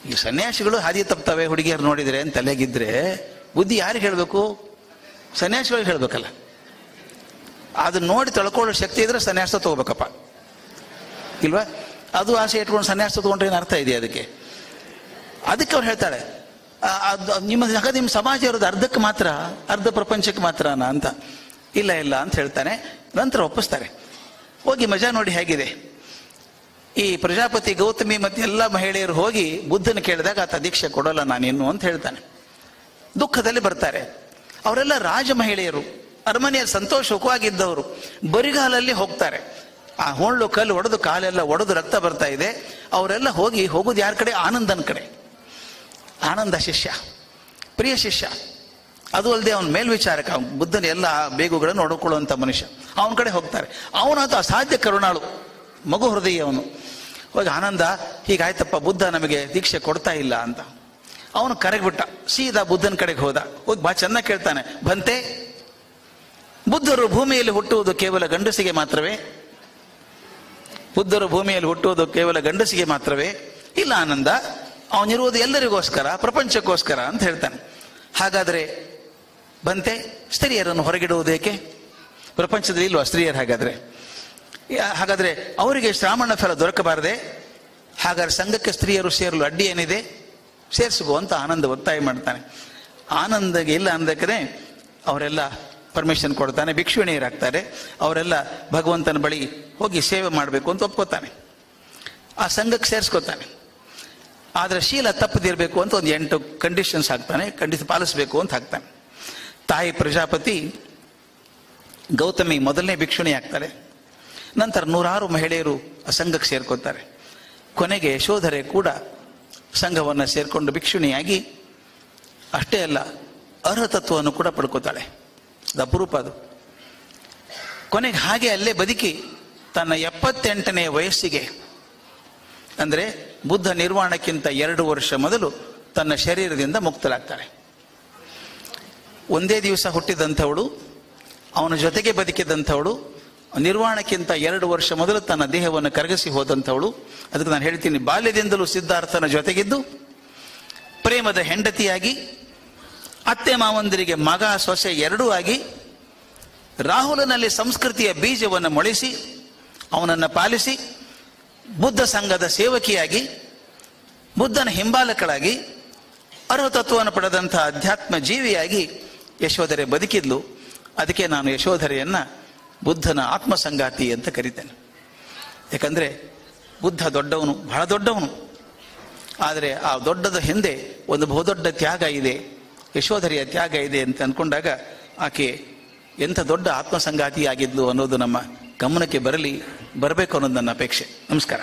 ಈ ಸನ್ಯಾಸಿಗಳು ಹಾದಿ ತಪ್ತವೆ ಹುಡುಗಿಯರು ನೋಡಿದ್ರೆ ಅಂತ ತಲೆಗಿದ್ರೆ ಬುದ್ಧಿ ಯಾರಿಗೆ ಹೇಳ್ಬೇಕು? ಸನ್ಯಾಸಿಗಳಿಗೆ ಹೇಳ್ಬೇಕಲ್ಲ. ಅದನ್ನ ನೋಡಿ ತಳ್ಕೊಳ್ಳೋ ಶಕ್ತಿ ಇದ್ರೆ ಸನ್ಯಾಸ ತಗೋಬೇಕಪ್ಪ, ಇಲ್ವಾ? ಅದು ಆಸೆ ಇಟ್ಕೊಂಡು ಸನ್ಯಾಸ ತಗೊಂಡ್ರೆ ಏನು ಅರ್ಥ ಇದೆ ಅದಕ್ಕೆ? ಅದಕ್ಕೆ ಅವ್ರು ಹೇಳ್ತಾಳೆ, ನಿಮ್ಮ ಸಮಾಜ ಇರೋದು ಅರ್ಧಕ್ಕೆ ಮಾತ್ರ, ಅರ್ಧ ಪ್ರಪಂಚಕ್ಕೆ ಮಾತ್ರನಾ ಅಂತ. ಇಲ್ಲ ಇಲ್ಲ ಅಂತ ಹೇಳ್ತಾನೆ. ನಂತರ ಒಪ್ಪಿಸ್ತಾರೆ. ಹೋಗಿ ಮಜಾ ನೋಡಿ ಹೇಗಿದೆ. ಈ ಪ್ರಜಾಪತಿ ಗೌತಮಿ ಮತ್ತೆ ಎಲ್ಲ ಮಹಿಳೆಯರು ಹೋಗಿ ಬುದ್ಧನ ಕೇಳಿದಾಗ ಆತ ದೀಕ್ಷೆ ಕೊಡೋಲ್ಲ ನಾನಿನ್ನು ಅಂತ ಹೇಳ್ತಾನೆ. ದುಃಖದಲ್ಲಿ ಬರ್ತಾರೆ. ಅವರೆಲ್ಲ ರಾಜ ಮಹಿಳೆಯರು, ಅರಮನೆಯಲ್ಲಿ ಸಂತೋಷವಾಗಿದ್ದವರು ಬರಿಗಾಲಲ್ಲಿ ಹೋಗ್ತಾರೆ. ಆ ಹೋಳ್ಳು ಕಲ್ಲು ಒಡೆದು ಕಾಲೆಲ್ಲ ಒಡೆದು ರಕ್ತ ಬರ್ತಾ ಇದೆ. ಅವರೆಲ್ಲ ಹೋಗೋದು ಯಾರ ಕಡೆ? ಆನಂದನ ಕಡೆ. ಆನಂದ ಶಿಷ್ಯ, ಪ್ರಿಯ ಶಿಷ್ಯ, ಅದು ಅಲ್ಲದೆ ಅವನ ಮೇಲ್ವಿಚಾರಕ, ಬುದ್ಧನ ಎಲ್ಲ ಬೇಗುಗಳನ್ನು ನೋಡಿಕೊಳ್ಳುವಂಥ ಮನುಷ್ಯ, ಅವನ ಕಡೆ ಹೋಗ್ತಾರೆ. ಅವನದು ಅಸಾಧ್ಯ ಕರುಣಾಳು, ಮಗು ಹೃದಯ ಅವನು. ಹೋಗಿ ಆನಂದ, ಹೀಗಾಯ್ತಪ್ಪ, ಬುದ್ಧ ನಮಗೆ ದೀಕ್ಷೆ ಕೊಡ್ತಾ ಇಲ್ಲ ಅಂತ. ಅವನು ಕರೆಗ್ಬಿಟ್ಟ, ಸೀದಾ ಬುದ್ಧನ ಕಡೆಗೆ ಹೋದ. ಹೋಗಿ ಬಾ ಚೆನ್ನಾಗಿ ಕೇಳ್ತಾನೆ, ಬಂತೆ, ಬುದ್ಧರು ಭೂಮಿಯಲ್ಲಿ ಹುಟ್ಟುವುದು ಕೇವಲ ಗಂಡಸಿಗೆ ಮಾತ್ರವೇ? ಬುದ್ಧರು ಭೂಮಿಯಲ್ಲಿ ಹುಟ್ಟುವುದು ಕೇವಲ ಗಂಡಸಿಗೆ ಮಾತ್ರವೇ? ಇಲ್ಲ ಆನಂದ, ಅವನಿರುವುದು ಎಲ್ಲರಿಗೋಸ್ಕರ, ಪ್ರಪಂಚಕ್ಕೋಸ್ಕರ ಅಂತ ಹೇಳ್ತಾನೆ. ಹಾಗಾದ್ರೆ ಬಂತೆ, ಸ್ತ್ರೀಯರನ್ನು ಹೊರಗಿಡುವುದೇಕೆ? ಪ್ರಪಂಚದಲ್ಲಿ ಇಲ್ವಾ ಸ್ತ್ರೀಯರು? ಹಾಗಾದ್ರೆ ಅವರಿಗೆ ಶ್ರಾವಣ ಫಲ ದೊರಕಬಾರದೆ? ಹಾಗಾದ್ರೆ ಸಂಘಕ್ಕೆ ಸ್ತ್ರೀಯರು ಸೇರಲು ಅಡ್ಡಿ ಏನಿದೆ? ಸೇರಿಸುಗೋ ಅಂತ ಆನಂದ ಒತ್ತಾಯ ಮಾಡ್ತಾನೆ. ಆನಂದಗೆ ಇಲ್ಲ ಅಂದಕ್ಕೆ ಅವರೆಲ್ಲ ಪರ್ಮಿಷನ್ ಕೊಡ್ತಾನೆ. ಭಿಕ್ಷುಣಿಯರಾಗ್ತಾರೆ. ಅವರೆಲ್ಲ ಭಗವಂತನ ಬಳಿ ಹೋಗಿ ಸೇವೆ ಮಾಡಬೇಕು ಅಂತ ಒಪ್ಕೋತಾನೆ. ಆ ಸಂಘಕ್ಕೆ ಸೇರಿಸ್ಕೋತಾನೆ. ಆದರೆ ಶೀಲ ತಪ್ಪದಿರಬೇಕು ಅಂತ ಒಂದು 8 ಕಂಡೀಷನ್ಸ್ ಹಾಕ್ತಾನೆ, ಖಂಡಿತ ಪಾಲಿಸಬೇಕು ಅಂತ ಹಾಕ್ತಾನೆ. ತಾಯಿ ಪ್ರಜಾಪತಿ ಗೌತಮಿ ಮೊದಲನೇ ಭಿಕ್ಷುಣಿ ಆಗ್ತಾರೆ. ನಂತರ 100 ಮಹಿಳೆಯರು ಆ ಸಂಘಕ್ಕೆ ಸೇರ್ಕೋತಾರೆ. ಕೊನೆಗೆ ಯಶೋಧರೆ ಕೂಡ ಸಂಘವನ್ನು ಸೇರ್ಕೊಂಡು ಭಿಕ್ಷುಣಿಯಾಗಿ ಅಷ್ಟೇ ಅಲ್ಲ, ಅರ್ಹತತ್ವವನ್ನು ಕೂಡ ಪಡ್ಕೋತಾಳೆ. ಅದು ಅಪರೂಪ ಅದು. ಕೊನೆಗೆ ಹಾಗೆ ಅಲ್ಲೇ ಬದುಕಿ ತನ್ನ 78ನೇ ವಯಸ್ಸಿಗೆ, ಅಂದರೆ ಬುದ್ಧ ನಿರ್ವಾಣಕ್ಕಿಂತ 2 ವರ್ಷ ಮೊದಲು ತನ್ನ ಶರೀರದಿಂದ ಮುಕ್ತಳಾಗ್ತಾಳೆ. ಒಂದೇ ದಿವಸ ಹುಟ್ಟಿದಂಥವಳು, ಅವನ ಜೊತೆಗೆ ಬದುಕಿದಂಥವಳು, ನಿರ್ವಾಣಕ್ಕಿಂತ 2 ವರ್ಷ ಮೊದಲು ತನ್ನ ದೇಹವನ್ನು ಕರಗಿಸಿ ಹೋದಂಥವಳು. ಅದಕ್ಕೆ ನಾನು ಹೇಳ್ತೀನಿ, ಬಾಲ್ಯದಿಂದಲೂ ಸಿದ್ಧಾರ್ಥನ ಜೊತೆಗಿದ್ದು ಪ್ರೇಮದ ಹೆಂಡತಿಯಾಗಿ, ಅತ್ತೆ ಮಾವಂದರಿಗೆ ಮಗ ಸೊಸೆ ಎರಡೂ ಆಗಿ, ರಾಹುಲನಲ್ಲಿ ಸಂಸ್ಕೃತಿಯ ಬೀಜವನ್ನು ಮೊಳೆಸಿ ಅವನನ್ನು ಪಾಲಿಸಿ, ಬುದ್ಧ ಸಂಘದ ಸೇವಕಿಯಾಗಿ, ಬುದ್ಧನ ಹಿಂಬಾಲಕಳಾಗಿ, ಅರ್ಹತತ್ವವನ್ನು ಪಡೆದಂಥ ಅಧ್ಯಾತ್ಮ ಜೀವಿಯಾಗಿ ಯಶೋಧರೆ ಬದುಕಿದ್ಲು. ಅದಕ್ಕೆ ನಾನು ಯಶೋಧರೆಯನ್ನ ಬುದ್ಧನ ಆತ್ಮಸಂಗಾತಿ ಅಂತ ಕರೀತೇನೆ. ಯಾಕಂದ್ರೆ ಬುದ್ಧ ದೊಡ್ಡವನು, ಬಹಳ ದೊಡ್ಡವನು. ಆದರೆ ಆ ದೊಡ್ಡದ ಹಿಂದೆ ಒಂದು ಬಹುದೊಡ್ಡ ತ್ಯಾಗ ಇದೆ, ಯಶೋಧರೆಯ ತ್ಯಾಗ ಇದೆ ಅಂತ ಅಂದ್ಕೊಂಡಾಗ ಆಕೆ ಎಂಥ ದೊಡ್ಡ ಆತ್ಮಸಂಗಾತಿ ಆಗಿದ್ಲು ಅನ್ನೋದು ನಮ್ಮ ಗಮನಕ್ಕೆ ಬರಬೇಕು ಅನ್ನೋದು ನನ್ನ ಅಪೇಕ್ಷೆ. ನಮಸ್ಕಾರ.